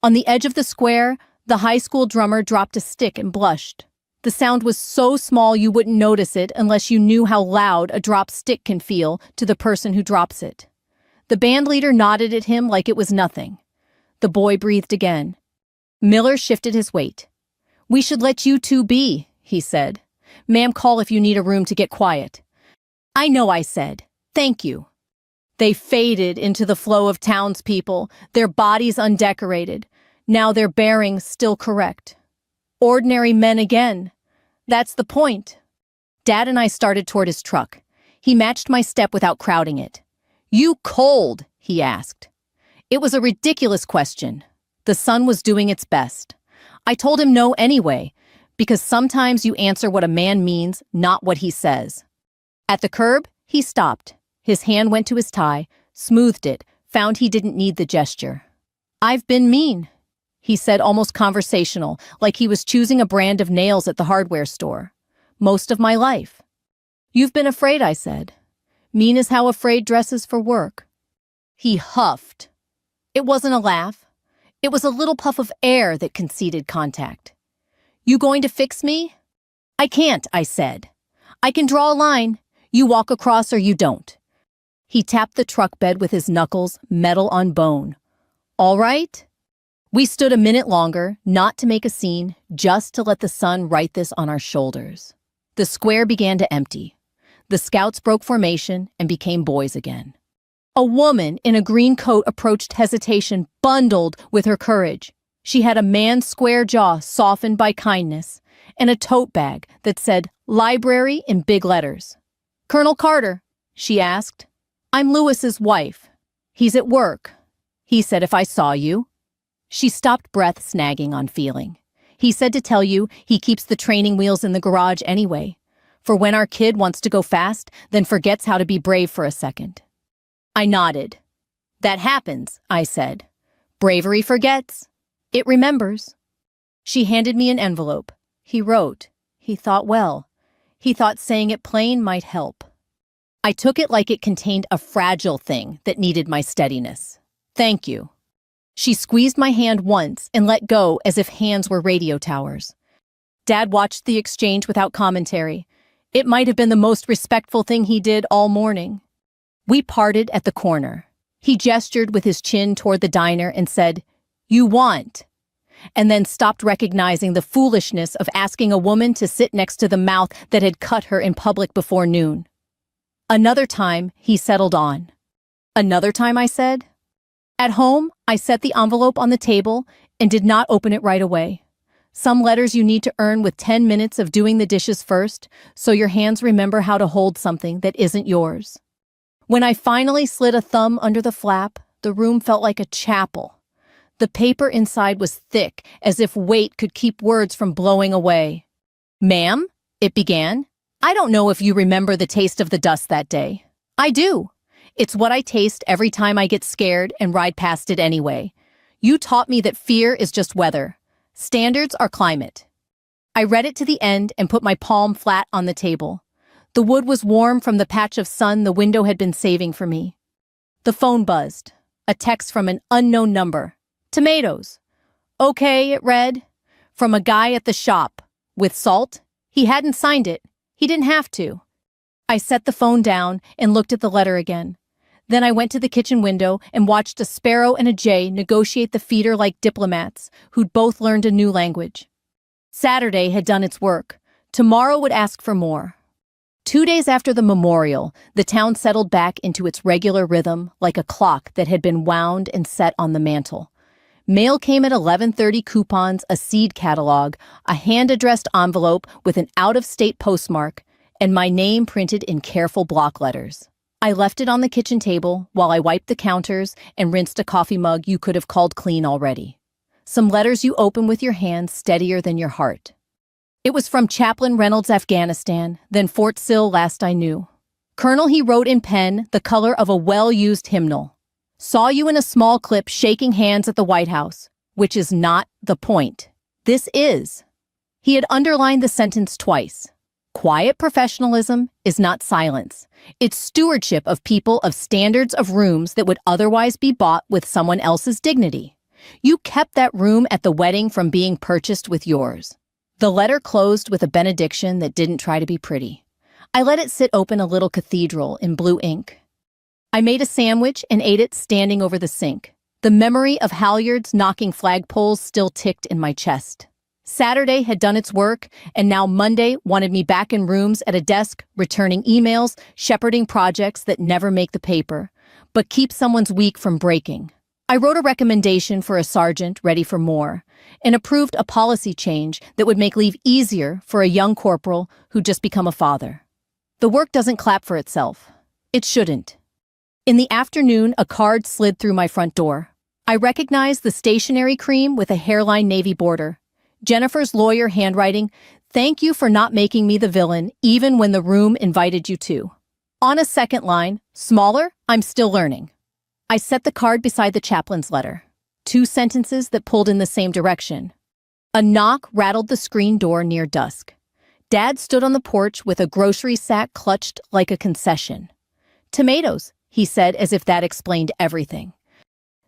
On the edge of the square, the high school drummer dropped a stick and blushed. The sound was so small you wouldn't notice it unless you knew how loud a dropped stick can feel to the person who drops it. The band leader nodded at him like it was nothing. The boy breathed again. Miller shifted his weight. "We should let you two be," he said. "Ma'am, call if you need a room to get quiet." "I know," I said. "Thank you." They faded into the flow of townspeople, their bodies undecorated, now their bearings still correct. Ordinary men again. That's the point. Dad and I started toward his truck. He matched my step without crowding it. "You cold?" he asked. It was a ridiculous question. The sun was doing its best. I told him no anyway, because sometimes you answer what a man means, not what he says. At the curb, he stopped. His hand went to his tie, smoothed it, found he didn't need the gesture. "I've been mean," he said, almost conversational, like he was choosing a brand of nails at the hardware store. "Most of my life." "You've been afraid," I said. "Mean is how afraid dresses for work." He huffed. It wasn't a laugh. It was a little puff of air that conceded contact. "You going to fix me?" "I can't," I said. "I can draw a line. You walk across or you don't." He tapped the truck bed with his knuckles, metal on bone. "All right?" We stood a minute longer, not to make a scene, just to let the sun write this on our shoulders. The square began to empty. The scouts broke formation and became boys again. A woman in a green coat approached hesitation, bundled with her courage. She had a man's square jaw softened by kindness, and a tote bag that said "Library" in big letters. "Colonel Carter," she asked. "I'm Lewis's wife. He's at work. He said if I saw you." She stopped breath, snagging on feeling. "He said to tell you he keeps the training wheels in the garage anyway, for when our kid wants to go fast, then forgets how to be brave for a second." I nodded. "That happens," I said. "Bravery forgets. It remembers." She handed me an envelope. He wrote. He thought well. He thought saying it plain might help. I took it like it contained a fragile thing that needed my steadiness. "Thank you." She squeezed my hand once and let go as if hands were radio towers. Dad watched the exchange without commentary. It might have been the most respectful thing he did all morning. We parted at the corner. He gestured with his chin toward the diner and said, "You want," and then stopped, recognizing the foolishness of asking a woman to sit next to the mouth that had cut her in public before noon. Another time, he settled on. "Another time," I said. At home, I set the envelope on the table and did not open it right away. Some letters you need to earn with 10 minutes of doing the dishes first, so your hands remember how to hold something that isn't yours. When I finally slid a thumb under the flap, the room felt like a chapel. The paper inside was thick, as if weight could keep words from blowing away. "Ma'am," it began, "I don't know if you remember the taste of the dust that day. I do. It's what I taste every time I get scared and ride past it anyway. You taught me that fear is just weather. Standards are climate." I read it to the end and put my palm flat on the table. The wood was warm from the patch of sun the window had been saving for me. The phone buzzed. A text from an unknown number. "Tomatoes." "Okay," it read. "From a guy at the shop. With salt." He hadn't signed it. He didn't have to. I set the phone down and looked at the letter again. Then I went to the kitchen window and watched a sparrow and a jay negotiate the feeder like diplomats who'd both learned a new language. Saturday had done its work. Tomorrow would ask for more. 2 days after the memorial, the town settled back into its regular rhythm like a clock that had been wound and set on the mantle. Mail came at 11:30, coupons, a seed catalog, a hand-addressed envelope with an out-of-state postmark, and my name printed in careful block letters. I left it on the kitchen table while I wiped the counters and rinsed a coffee mug you could have called clean already. Some letters you open with your hands steadier than your heart. It was from Chaplain Reynolds, Afghanistan, then Fort Sill last I knew. "Colonel," he wrote in pen, the color of a well-used hymnal. "Saw you in a small clip shaking hands at the White House, which is not the point. This is." He had underlined the sentence twice. Quiet professionalism is not silence. It's stewardship of people of standards of rooms that would otherwise be bought with someone else's dignity. You kept that room at the wedding from being purchased with yours. The letter closed with a benediction that didn't try to be pretty. I let it sit open, a little cathedral in blue ink. I made a sandwich and ate it standing over the sink. The memory of halyards knocking flagpoles still ticked in my chest. Saturday had done its work, and now Monday wanted me back in rooms at a desk, returning emails, shepherding projects that never make the paper, but keep someone's week from breaking. I wrote a recommendation for a sergeant ready for more, and approved a policy change that would make leave easier for a young corporal who'd just become a father. The work doesn't clap for itself. It shouldn't. In the afternoon, a card slid through my front door. I recognized the stationery cream with a hairline navy border. Jennifer's lawyer handwriting, "Thank you for not making me the villain, even when the room invited you to." On a second line, smaller, "I'm still learning." I set the card beside the chaplain's letter. 2 sentences that pulled in the same direction. A knock rattled the screen door near dusk. Dad stood on the porch with a grocery sack clutched like a concession. "Tomatoes," he said, as if that explained everything.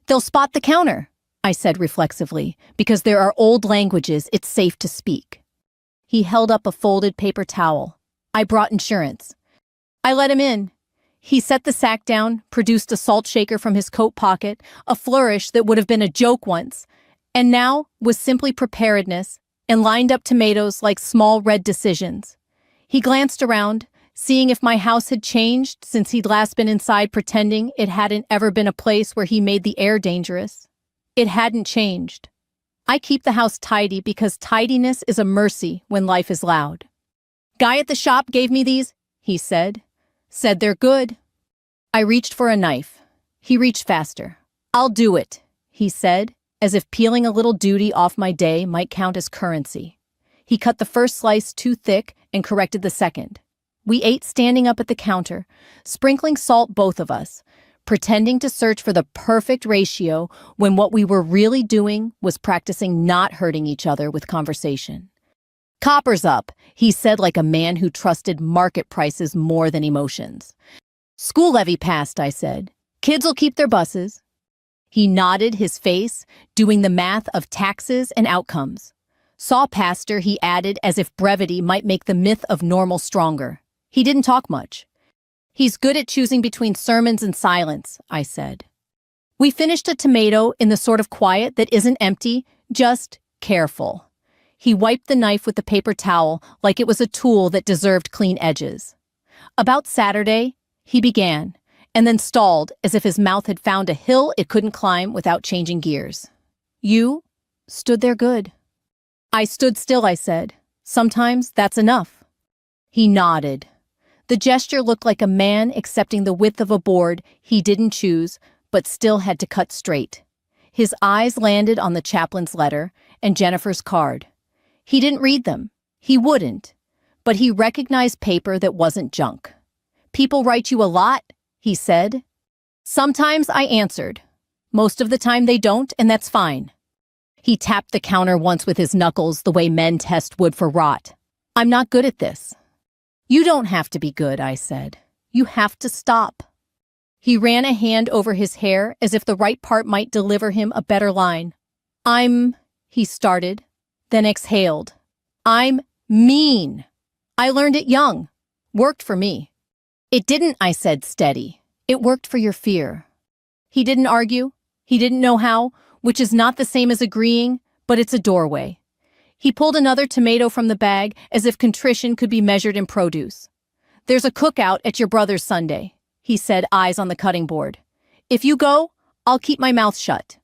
"They'll spot the counter," I said reflexively, "because there are old languages it's safe to speak." He held up a folded paper towel. "I brought insurance." I let him in. He set the sack down, produced a salt shaker from his coat pocket, a flourish that would have been a joke once, and now was simply preparedness, and lined up tomatoes like small red decisions. He glanced around, seeing if my house had changed since he'd last been inside pretending it hadn't ever been a place where he made the air dangerous. It hadn't changed. I keep the house tidy because tidiness is a mercy when life is loud. "Guy at the shop gave me these," he said. "Said they're good." I reached for a knife. He reached faster. "I'll do it," he said, as if peeling a little duty off my day might count as currency. He cut the first slice too thick and corrected the second. We ate standing up at the counter, sprinkling salt both of us, pretending to search for the perfect ratio when what we were really doing was practicing not hurting each other with conversation. "Copper's up," he said like a man who trusted market prices more than emotions. "School levy passed," I said. "Kids'll keep their buses." He nodded his face, doing the math of taxes and outcomes. "Saw pastor," he added as if brevity might make the myth of normal stronger. He didn't talk much. "He's good at choosing between sermons and silence," I said. We finished a tomato in the sort of quiet that isn't empty, just careful. He wiped the knife with the paper towel like it was a tool that deserved clean edges. About Saturday, he began, and then stalled as if his mouth had found a hill it couldn't climb without changing gears. "You stood there good." "I stood still," I said. "Sometimes that's enough." He nodded. The gesture looked like a man accepting the width of a board he didn't choose, but still had to cut straight. His eyes landed on the chaplain's letter and Jennifer's card. He didn't read them. He wouldn't. But he recognized paper that wasn't junk. "People write you a lot," he said. "Sometimes," I answered. "Most of the time they don't, and that's fine." He tapped the counter once with his knuckles the way men test wood for rot. "I'm not good at this." "You don't have to be good," I said. "You have to stop." He ran a hand over his hair as if the right part might deliver him a better line. He started, then exhaled. "I'm mean. I learned it young. Worked for me." "It didn't," I said, steady. "It worked for your fear." He didn't argue. He didn't know how, which is not the same as agreeing, but it's a doorway. He pulled another tomato from the bag as if contrition could be measured in produce. "There's a cookout at your brother's Sunday," he said, eyes on the cutting board. "If you go, I'll keep my mouth shut."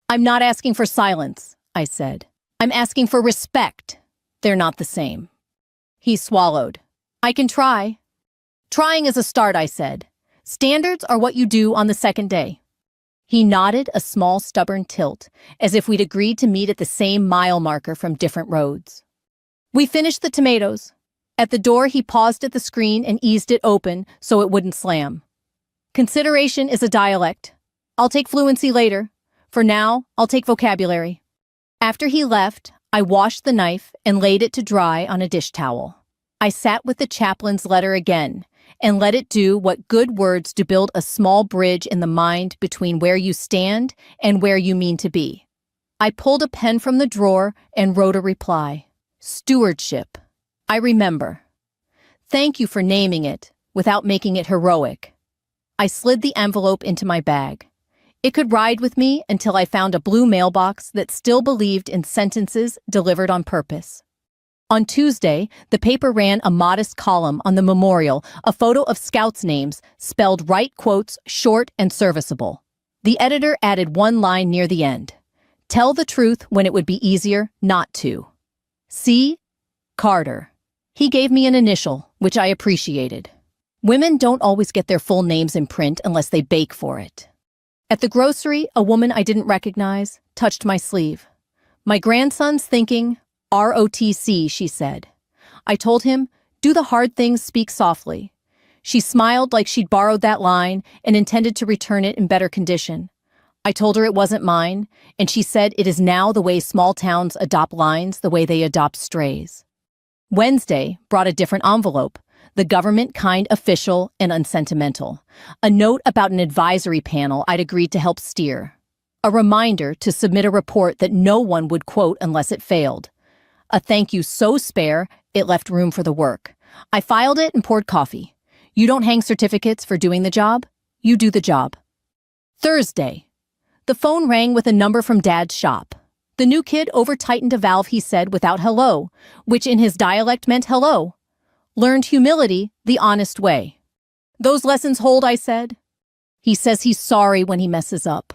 "I'm not asking for silence," I said. "I'm asking for respect. They're not the same." He swallowed. "I can try." "Trying is a start," I said. "Standards are what you do on the second day." He nodded a small stubborn tilt, as if we'd agreed to meet at the same mile marker from different roads. We finished the tomatoes. At the door, he paused at the screen and eased it open so it wouldn't slam. "Consideration is a dialect. I'll take fluency later. For now, I'll take vocabulary." After he left, I washed the knife and laid it to dry on a dish towel. I sat with the chaplain's letter again and let it do what good words do, build a small bridge in the mind between where you stand and where you mean to be. I pulled a pen from the drawer and wrote a reply. "Stewardship. I remember. Thank you for naming it without making it heroic." I slid the envelope into my bag. It could ride with me until I found a blue mailbox that still believed in sentences delivered on purpose. On Tuesday, the paper ran a modest column on the memorial, a photo of scouts' names, spelled right quotes, short and serviceable. The editor added one line near the end. "Tell the truth when it would be easier not to. C. Carter." He gave me an initial, which I appreciated. Women don't always get their full names in print unless they bake for it. At the grocery, a woman I didn't recognize touched my sleeve. "My grandson's thinking ROTC," she said. I told him, "Do the hard things, speak softly." She smiled like she'd borrowed that line and intended to return it in better condition. I told her it wasn't mine, and she said it is now the way small towns adopt lines, the way they adopt strays. Wednesday brought a different envelope, the government kind, official and unsentimental. A note about an advisory panel I'd agreed to help steer. A reminder to submit a report that no one would quote unless it failed. A thank you so spare, it left room for the work. I filed it and poured coffee. You don't hang certificates for doing the job. You do the job. Thursday. The phone rang with a number from Dad's shop. The new kid over-tightened a valve, he said, without hello, which in his dialect meant hello. Learned humility the honest way. Those lessons hold, I said. He says he's sorry when he messes up.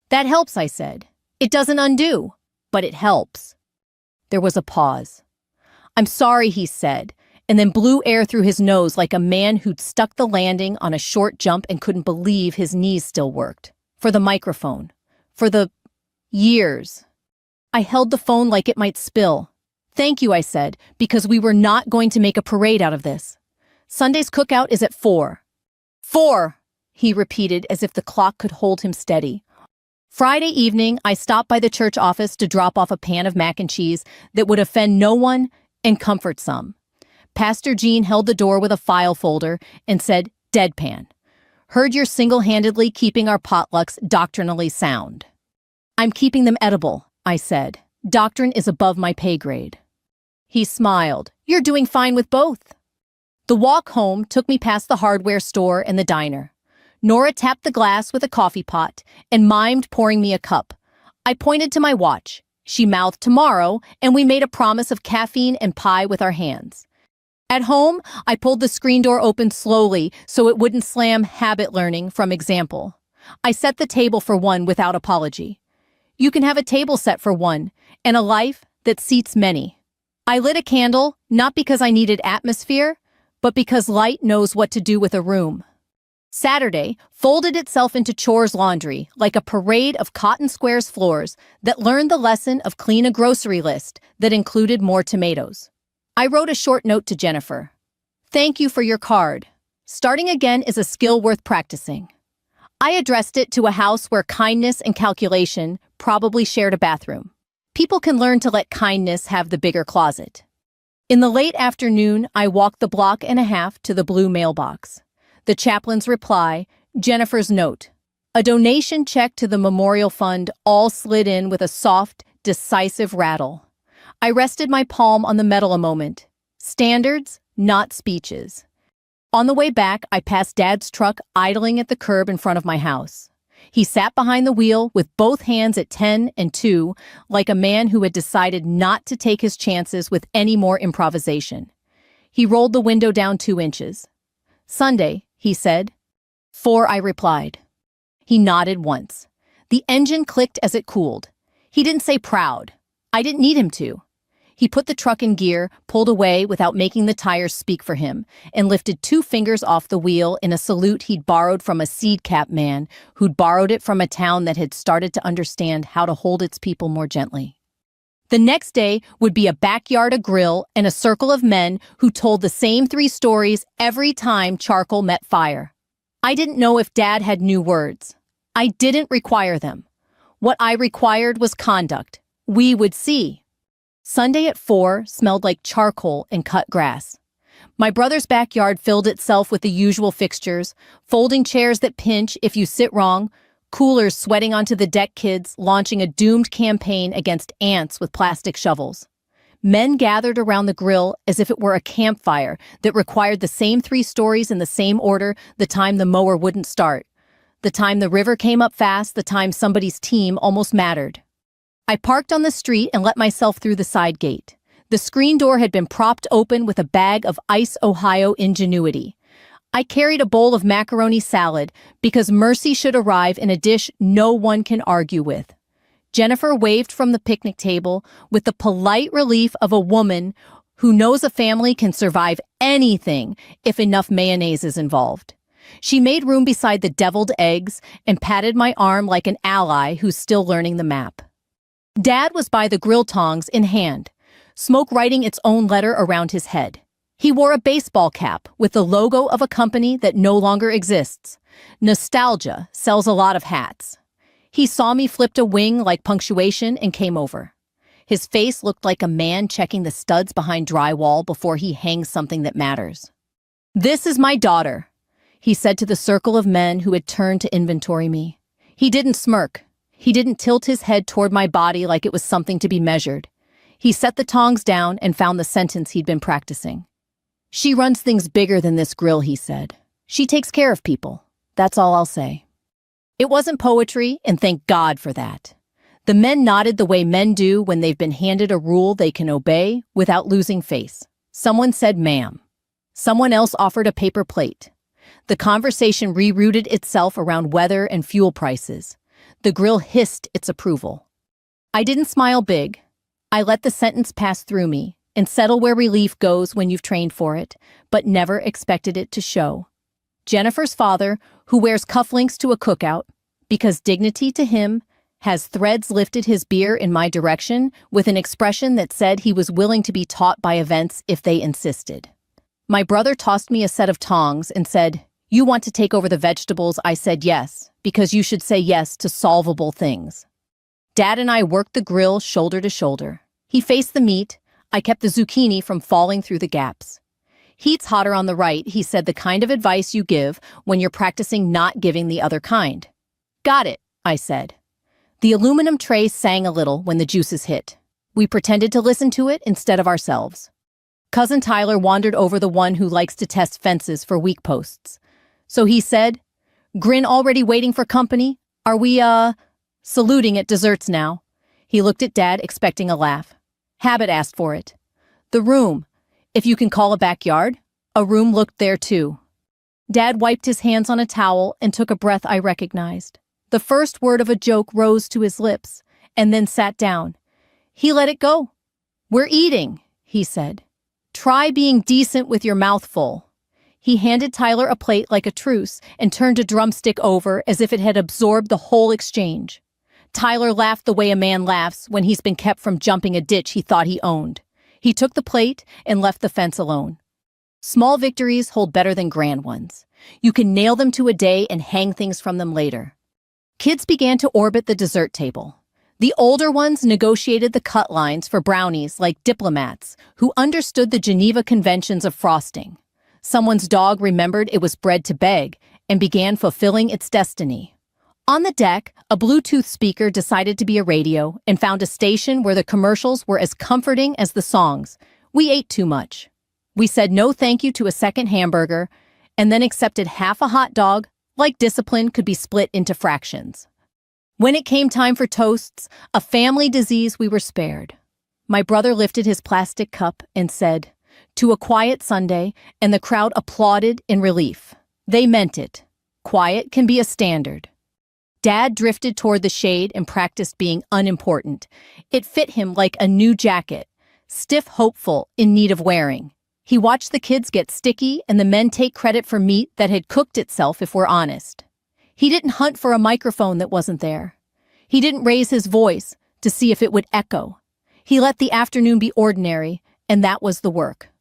That helps, I said. It doesn't undo, but it helps. There was a pause. I'm sorry, he said, and then blew air through his nose like a man who'd stuck the landing on a short jump and couldn't believe his knees still worked. For the microphone. For the years. I held the phone like it might spill. Thank you, I said, because we were not going to make a parade out of this. Sunday's cookout is at 4. 4, he repeated as if the clock could hold him steady. Friday evening, I stopped by the church office to drop off a pan of mac and cheese that would offend no one and comfort some. Pastor Jean held the door with a file folder and said, deadpan. Heard you're single-handedly keeping our potlucks doctrinally sound. I'm keeping them edible, I said. Doctrine is above my pay grade. He smiled. You're doing fine with both. The walk home took me past the hardware store and the diner. Nora tapped the glass with a coffee pot and mimed pouring me a cup. I pointed to my watch. She mouthed tomorrow, and we made a promise of caffeine and pie with our hands. At home, I pulled the screen door open slowly so it wouldn't slam habit learning from example. I set the table for one without apology. You can have a table set for one, and a life that seats many. I lit a candle, not because I needed atmosphere, but because light knows what to do with a room. Saturday folded itself into chores laundry like a parade of Cotton Squares floors that learned the lesson of clean a grocery list that included more tomatoes. I wrote a short note to Jennifer. Thank you for your card. Starting again is a skill worth practicing. I addressed it to a house where kindness and calculation probably shared a bathroom. People can learn to let kindness have the bigger closet. In the late afternoon, I walked the block and a half to the blue mailbox. The chaplain's reply, Jennifer's note. A donation check to the memorial fund all slid in with a soft, decisive rattle. I rested my palm on the metal a moment. Standards, not speeches. On the way back, I passed Dad's truck idling at the curb in front of my house. He sat behind the wheel with both hands at 10 and 2, like a man who had decided not to take his chances with any more improvisation. He rolled the window down 2 inches. Sunday, he said. 4, I replied. He nodded once. The engine clicked as it cooled. He didn't say proud. I didn't need him to. He put the truck in gear, pulled away without making the tires speak for him, and lifted 2 fingers off the wheel in a salute he'd borrowed from a seed cap man who'd borrowed it from a town that had started to understand how to hold its people more gently. The next day would be a backyard, a grill, and a circle of men who told the same 3 stories every time charcoal met fire. I didn't know if Dad had new words. I didn't require them. What I required was conduct. We would see. Sunday at 4 smelled like charcoal and cut grass. My brother's backyard filled itself with the usual fixtures, folding chairs that pinch if you sit wrong, coolers sweating onto the deck, kids launching a doomed campaign against ants with plastic shovels. Men gathered around the grill as if it were a campfire that required the same 3 stories in the same order the time the mower wouldn't start, the time the river came up fast, the time somebody's team almost mattered. I parked on the street and let myself through the side gate. The screen door had been propped open with a bag of Ice Ohio ingenuity. I carried a bowl of macaroni salad because mercy should arrive in a dish no one can argue with. Jennifer waved from the picnic table with the polite relief of a woman who knows a family can survive anything if enough mayonnaise is involved. She made room beside the deviled eggs and patted my arm like an ally who's still learning the map. Dad was by the grill, tongs in hand, smoke writing its own letter around his head. He wore a baseball cap with the logo of a company that no longer exists. Nostalgia sells a lot of hats. He saw me, flipped a wing like punctuation, and came over. His face looked like a man checking the studs behind drywall before he hangs something that matters. This is my daughter, he said to the circle of men who had turned to inventory me. He didn't smirk. He didn't tilt his head toward my body like it was something to be measured. He set the tongs down and found the sentence he'd been practicing. She runs things bigger than this grill, he said. She takes care of people. That's all I'll say. It wasn't poetry, and thank God for that. The men nodded the way men do when they've been handed a rule they can obey without losing face. Someone said, ma'am. Someone else offered a paper plate. The conversation rerouted itself around weather and fuel prices. The grill hissed its approval. I didn't smile big. I let the sentence pass through me and settle where relief goes when you've trained for it, but never expected it to show. Jennifer's father, who wears cufflinks to a cookout, because dignity to him, has threads lifted his beer in my direction with an expression that said he was willing to be taught by events if they insisted. My brother tossed me a set of tongs and said, "You want to take over the vegetables?" I said yes, because you should say yes to solvable things. Dad and I worked the grill shoulder to shoulder. He faced the meat. I kept the zucchini from falling through the gaps. "Heat's hotter on the right," he said, "the kind of advice you give when you're practicing not giving the other kind." "Got it," I said. The aluminum tray sang a little when the juices hit. We pretended to listen to it instead of ourselves. Cousin Tyler wandered over, the one who likes to test fences for weak posts. So he said, "Grin already waiting for company? Are we, saluting at desserts now?" He looked at Dad, expecting a laugh. Habit asked for it. The room, if you can call a backyard, a room, looked there too. Dad wiped his hands on a towel and took a breath I recognized. The first word of a joke rose to his lips, and then sat down. He let it go. "We're eating," he said. "Try being decent with your mouth full." He handed Tyler a plate like a truce and turned a drumstick over as if it had absorbed the whole exchange. Tyler laughed the way a man laughs when he's been kept from jumping a ditch he thought he owned. He took the plate and left the fence alone. Small victories hold better than grand ones. You can nail them to a day and hang things from them later. Kids began to orbit the dessert table. The older ones negotiated the cut lines for brownies like diplomats who understood the Geneva Conventions of frosting. Someone's dog remembered it was bred to beg and began fulfilling its destiny. On the deck, a Bluetooth speaker decided to be a radio and found a station where the commercials were as comforting as the songs. We ate too much. We said no thank you to a second hamburger and then accepted half a hot dog, like discipline could be split into fractions. When it came time for toasts, a family disease, we were spared. My brother lifted his plastic cup and said, "To a quiet Sunday," and the crowd applauded in relief. They meant it. Quiet can be a standard. Dad drifted toward the shade and practiced being unimportant. It fit him like a new jacket, stiff, hopeful, in need of wearing. He watched the kids get sticky and the men take credit for meat that had cooked itself, if we're honest. He didn't hunt for a microphone that wasn't there. He didn't raise his voice to see if it would echo. He let the afternoon be ordinary, and that was the work.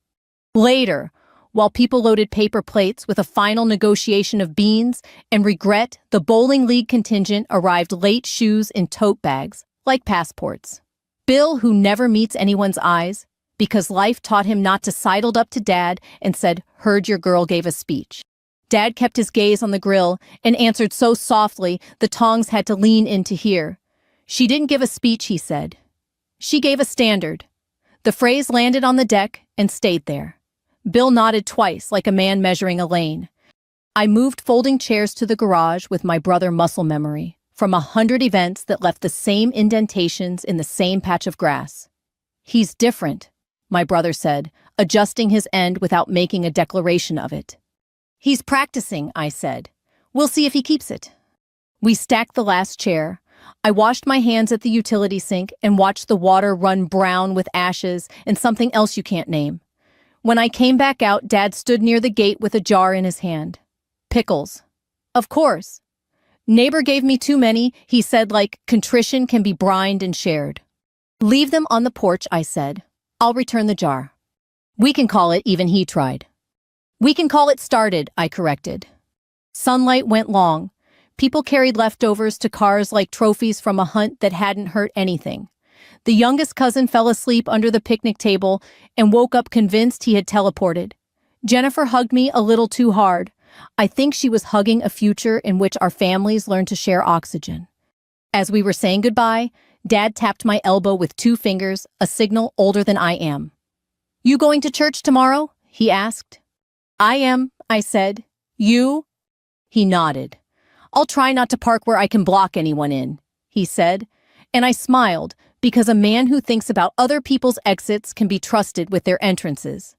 Later, while people loaded paper plates with a final negotiation of beans and regret, the bowling league contingent arrived late, shoes in tote bags, like passports. Bill, who never meets anyone's eyes, because life taught him not to, sidled up to Dad and said, "Heard your girl gave a speech." Dad kept his gaze on the grill and answered so softly the tongs had to lean in to hear. "She didn't give a speech," he said. "She gave a standard." The phrase landed on the deck and stayed there. Bill nodded twice, like a man measuring a lane. I moved folding chairs to the garage with my brother muscle memory from 100 events that left the same indentations in the same patch of grass. "He's different," my brother said, adjusting his end without making a declaration of it. "He's practicing," I said. "We'll see if he keeps it." We stacked the last chair. I washed my hands at the utility sink and watched the water run brown with ashes and something else you can't name. When I came back out, Dad stood near the gate with a jar in his hand. "Pickles." "Of course." "Neighbor gave me too many," he said, like contrition can be brined and shared. "Leave them on the porch," I said. "I'll return the jar." "We can call it," even he tried. "We can call it started," I corrected. Sunlight went long. People carried leftovers to cars like trophies from a hunt that hadn't hurt anything. The youngest cousin fell asleep under the picnic table and woke up convinced he had teleported. Jennifer hugged me a little too hard. I think she was hugging a future in which our families learned to share oxygen. As we were saying goodbye, Dad tapped my elbow with 2 fingers, a signal older than I am. "You going to church tomorrow?" he asked. "I am," I said. "You?" He nodded. "I'll try not to park where I can block anyone in," he said, and I smiled because a man who thinks about other people's exits can be trusted with their entrances.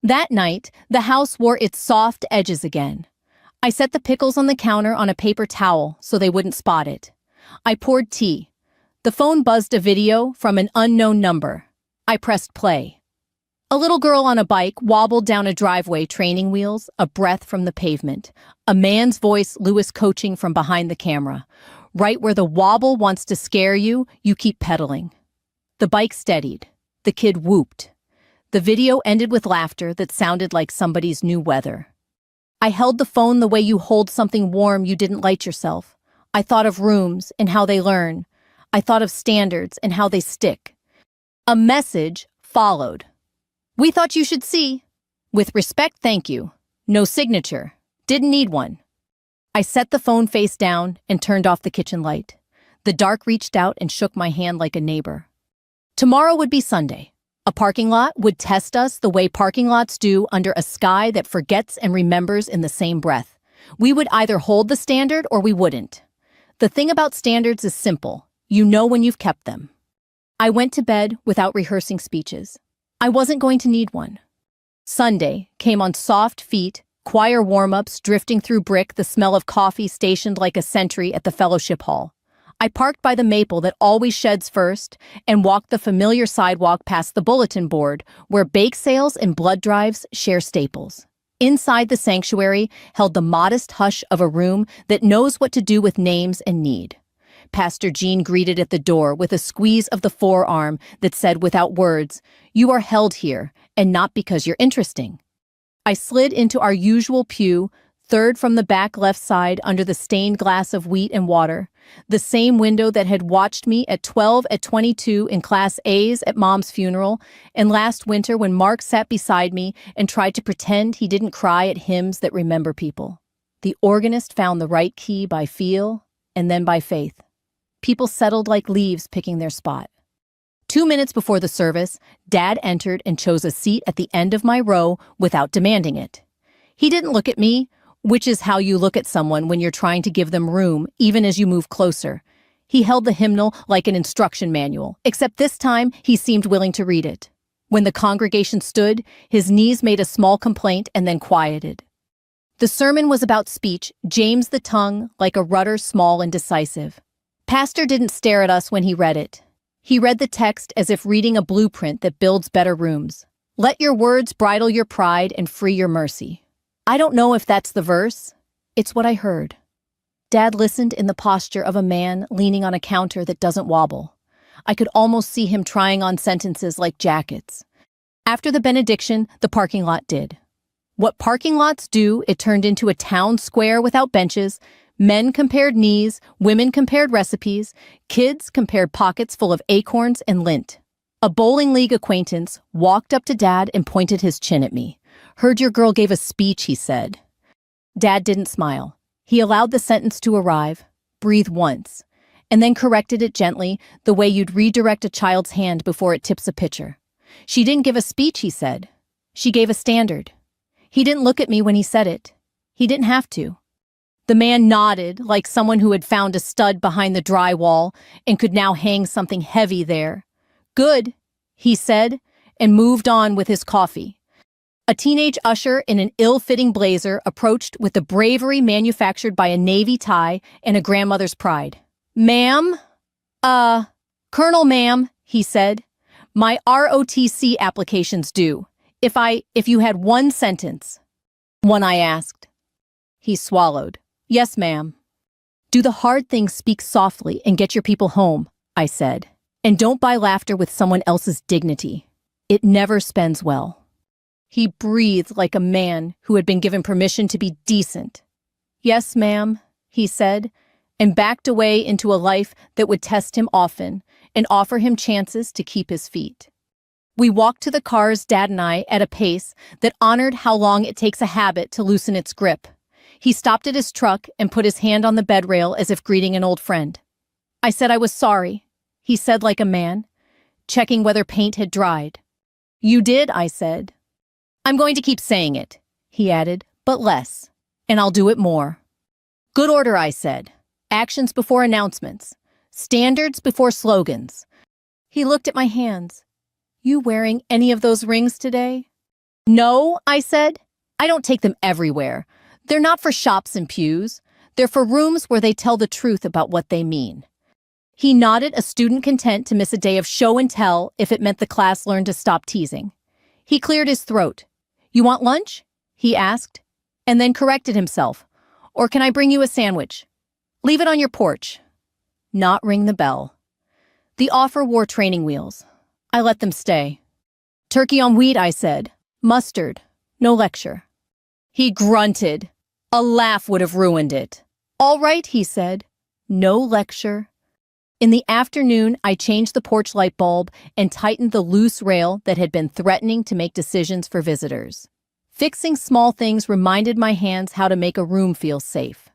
That night, the house wore its soft edges again. I set the pickles on the counter on a paper towel so they wouldn't spot it. I poured tea. The phone buzzed a video from an unknown number. I pressed play. A little girl on a bike wobbled down a driveway, training wheels, a breath from the pavement. A man's voice, Lewis coaching from behind the camera. Right where the wobble wants to scare you, you keep pedaling. The bike steadied. The kid whooped. The video ended with laughter that sounded like somebody's new weather. I held the phone the way you hold something warm you didn't light yourself. I thought of rooms and how they learn. I thought of standards and how they stick. A message followed. We thought you should see. With respect, thank you. No signature. Didn't need one. I set the phone face down and turned off the kitchen light. The dark reached out and shook my hand like a neighbor. Tomorrow would be Sunday. A parking lot would test us the way parking lots do under a sky that forgets and remembers in the same breath. We would either hold the standard or we wouldn't. The thing about standards is simple. You know when you've kept them. I went to bed without rehearsing speeches. I wasn't going to need one. Sunday came on soft feet, choir warm-ups drifting through brick, the smell of coffee stationed like a sentry at the fellowship hall. I parked by the maple that always sheds first and walked the familiar sidewalk past the bulletin board where bake sales and blood drives share staples. Inside the sanctuary held the modest hush of a room that knows what to do with names and need. Pastor Jean greeted at the door with a squeeze of the forearm that said without words, "You are held here, and not because you're interesting." I slid into our usual pew, third from the back left side under the stained glass of wheat and water, the same window that had watched me at 12 at 22 in Class A's at Mom's funeral, and last winter when Mark sat beside me and tried to pretend he didn't cry at hymns that remember people. The organist found the right key by feel and then by faith. People settled like leaves picking their spot. 2 minutes before the service, Dad entered and chose a seat at the end of my row without demanding it. He didn't look at me, which is how you look at someone when you're trying to give them room, even as you move closer. He held the hymnal like an instruction manual, except this time he seemed willing to read it. When the congregation stood, his knees made a small complaint and then quieted. The sermon was about speech, James the tongue, like a rudder small and decisive. Pastor didn't stare at us when he read it. He read the text as if reading a blueprint that builds better rooms. Let your words bridle your pride and free your mercy. I don't know if that's the verse. It's what I heard. Dad listened in the posture of a man leaning on a counter that doesn't wobble. I could almost see him trying on sentences like jackets. After the benediction, the parking lot did. What parking lots do, it turned into a town square without benches. Men compared knees, women compared recipes, kids compared pockets full of acorns and lint. A bowling league acquaintance walked up to Dad and pointed his chin at me. "Heard your girl gave a speech," he said. Dad didn't smile. He allowed the sentence to arrive, breathe once, and then corrected it gently, the way you'd redirect a child's hand before it tips a pitcher. "She didn't give a speech," he said. "She gave a standard." He didn't look at me when he said it. He didn't have to. The man nodded like someone who had found a stud behind the drywall and could now hang something heavy there. "Good," he said, and moved on with his coffee. A teenage usher in an ill-fitting blazer approached with the bravery manufactured by a navy tie and a grandmother's pride. "Ma'am? Colonel, ma'am," he said. "My ROTC application's due. If you had one sentence." "One," I asked. He swallowed. "Yes, ma'am." "Do the hard things, speak softly, and get your people home," I said. "And don't buy laughter with someone else's dignity. It never spends well." He breathed like a man who had been given permission to be decent. "Yes, ma'am," he said, and backed away into a life that would test him often and offer him chances to keep his feet. We walked to the cars, Dad and I, at a pace that honored how long it takes a habit to loosen its grip. He stopped at his truck and put his hand on the bed rail as if greeting an old friend. I said I was sorry, he said like a man, checking whether paint had dried. "You did," I said. "I'm going to keep saying it," he added, "but less, and I'll do it more." "Good order," I said. "Actions before announcements. Standards before slogans." He looked at my hands. "You wearing any of those rings today?" No, I said. I don't take them everywhere. They're not for shops and pews. They're for rooms where they tell the truth about what they mean. He nodded, a student content to miss a day of show and tell if it meant the class learned to stop teasing. He cleared his throat. You want lunch? He asked, and then corrected himself. Or can I bring you a sandwich? Leave it on your porch. Not ring the bell. The offer wore training wheels. I let them stay. Turkey on wheat, I said. Mustard. No lecture. He grunted. A laugh would have ruined it. All right, he said. No lecture. In the afternoon, I changed the porch light bulb and tightened the loose rail that had been threatening to make decisions for visitors. Fixing small things reminded my hands how to make a room feel safe.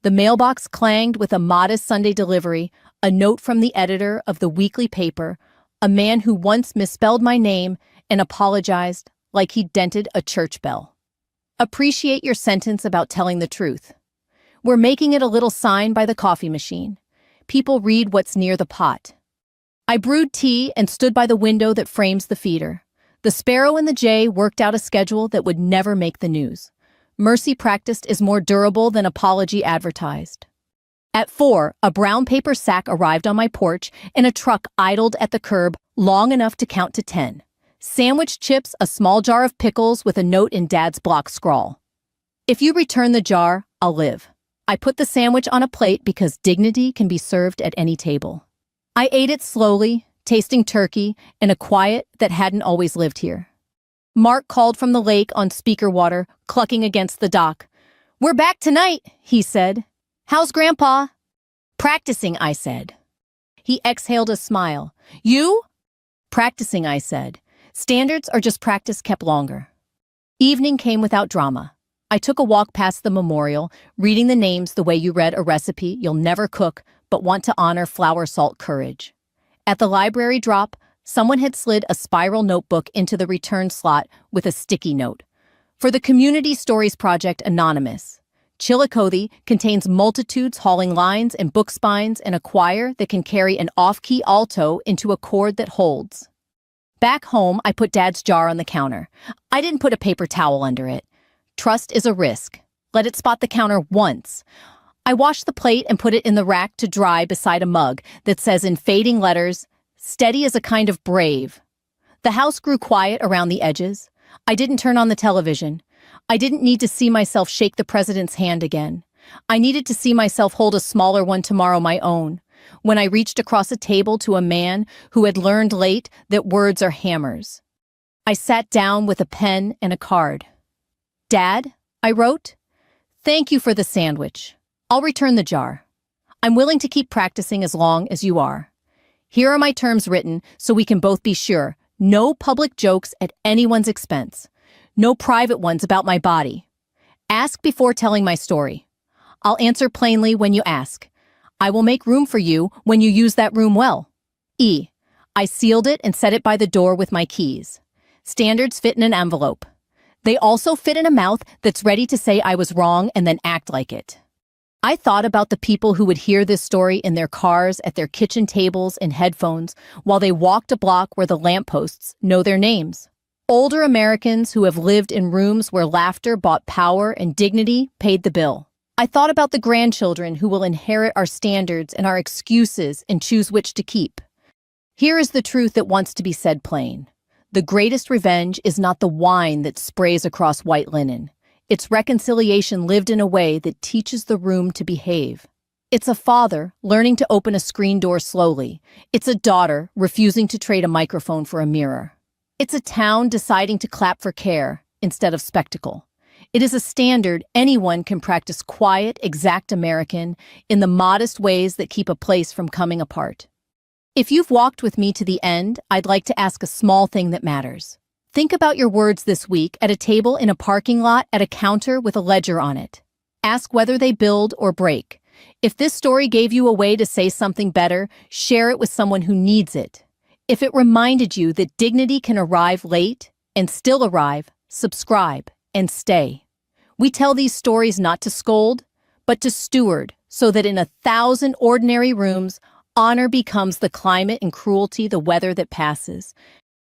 The mailbox clanged with a modest Sunday delivery, a note from the editor of the weekly paper, a man who once misspelled my name and apologized like he'd dented a church bell. Appreciate your sentence about telling the truth. We're making it a little sign by the coffee machine. People read what's near the pot. I brewed tea and stood by the window that frames the feeder. The sparrow and the jay worked out a schedule that would never make the news. Mercy practiced is more durable than apology advertised. At 4, a brown paper sack arrived on my porch and a truck idled at the curb long enough to count to 10. Sandwich chips, a small jar of pickles with a note in Dad's block scrawl. If you return the jar, I'll live. I put the sandwich on a plate because dignity can be served at any table. I ate it slowly, tasting turkey and a quiet that hadn't always lived here. Mark called from the lake on speaker water, clucking against the dock. We're back tonight, he said. How's Grandpa? Practicing, I said. He exhaled a smile. You? Practicing, I said. Standards are just practice kept longer. Evening came without drama. I took a walk past the memorial, reading the names the way you read a recipe you'll never cook but want to honor flour, salt, courage. At the library drop, someone had slid a spiral notebook into the return slot with a sticky note. For the Community Stories Project Anonymous. Chillicothe contains multitudes hauling lines and book spines and a choir that can carry an off-key alto into a chord that holds. Back home, I put Dad's jar on the counter. I didn't put a paper towel under it. Trust is a risk. Let it spot the counter once. I washed the plate and put it in the rack to dry beside a mug that says in fading letters, steady as a kind of brave. The house grew quiet around the edges. I didn't turn on the television. I didn't need to see myself shake the president's hand again. I needed to see myself hold a smaller one tomorrow, my own, when I reached across a table to a man who had learned late that words are hammers. I sat down with a pen and a card. Dad, I wrote, thank you for the sandwich. I'll return the jar. I'm willing to keep practicing as long as you are. Here are my terms written so we can both be sure. No public jokes at anyone's expense. No private ones about my body. Ask before telling my story. I'll answer plainly when you ask. I will make room for you when you use that room well. E. I sealed it and set it by the door with my keys. Standards fit in an envelope. They also fit in a mouth that's ready to say I was wrong and then act like it. I thought about the people who would hear this story in their cars, at their kitchen tables, and headphones, while they walked a block where the lampposts know their names. Older Americans who have lived in rooms where laughter bought power and dignity paid the bill. I thought about the grandchildren who will inherit our standards and our excuses and choose which to keep. Here is the truth that wants to be said plain. The greatest revenge is not the wine that sprays across white linen. It's reconciliation lived in a way that teaches the room to behave. It's a father learning to open a screen door slowly. It's a daughter refusing to trade a microphone for a mirror. It's a town deciding to clap for care instead of spectacle. It is a standard anyone can practice quiet, exact American in the modest ways that keep a place from coming apart. If you've walked with me to the end, I'd like to ask a small thing that matters. Think about your words this week at a table in a parking lot at a counter with a ledger on it. Ask whether they build or break. If this story gave you a way to say something better, share it with someone who needs it. If it reminded you that dignity can arrive late and still arrive, subscribe and stay. We tell these stories not to scold, but to steward, so that in 1,000 ordinary rooms, honor becomes the climate and cruelty the weather that passes.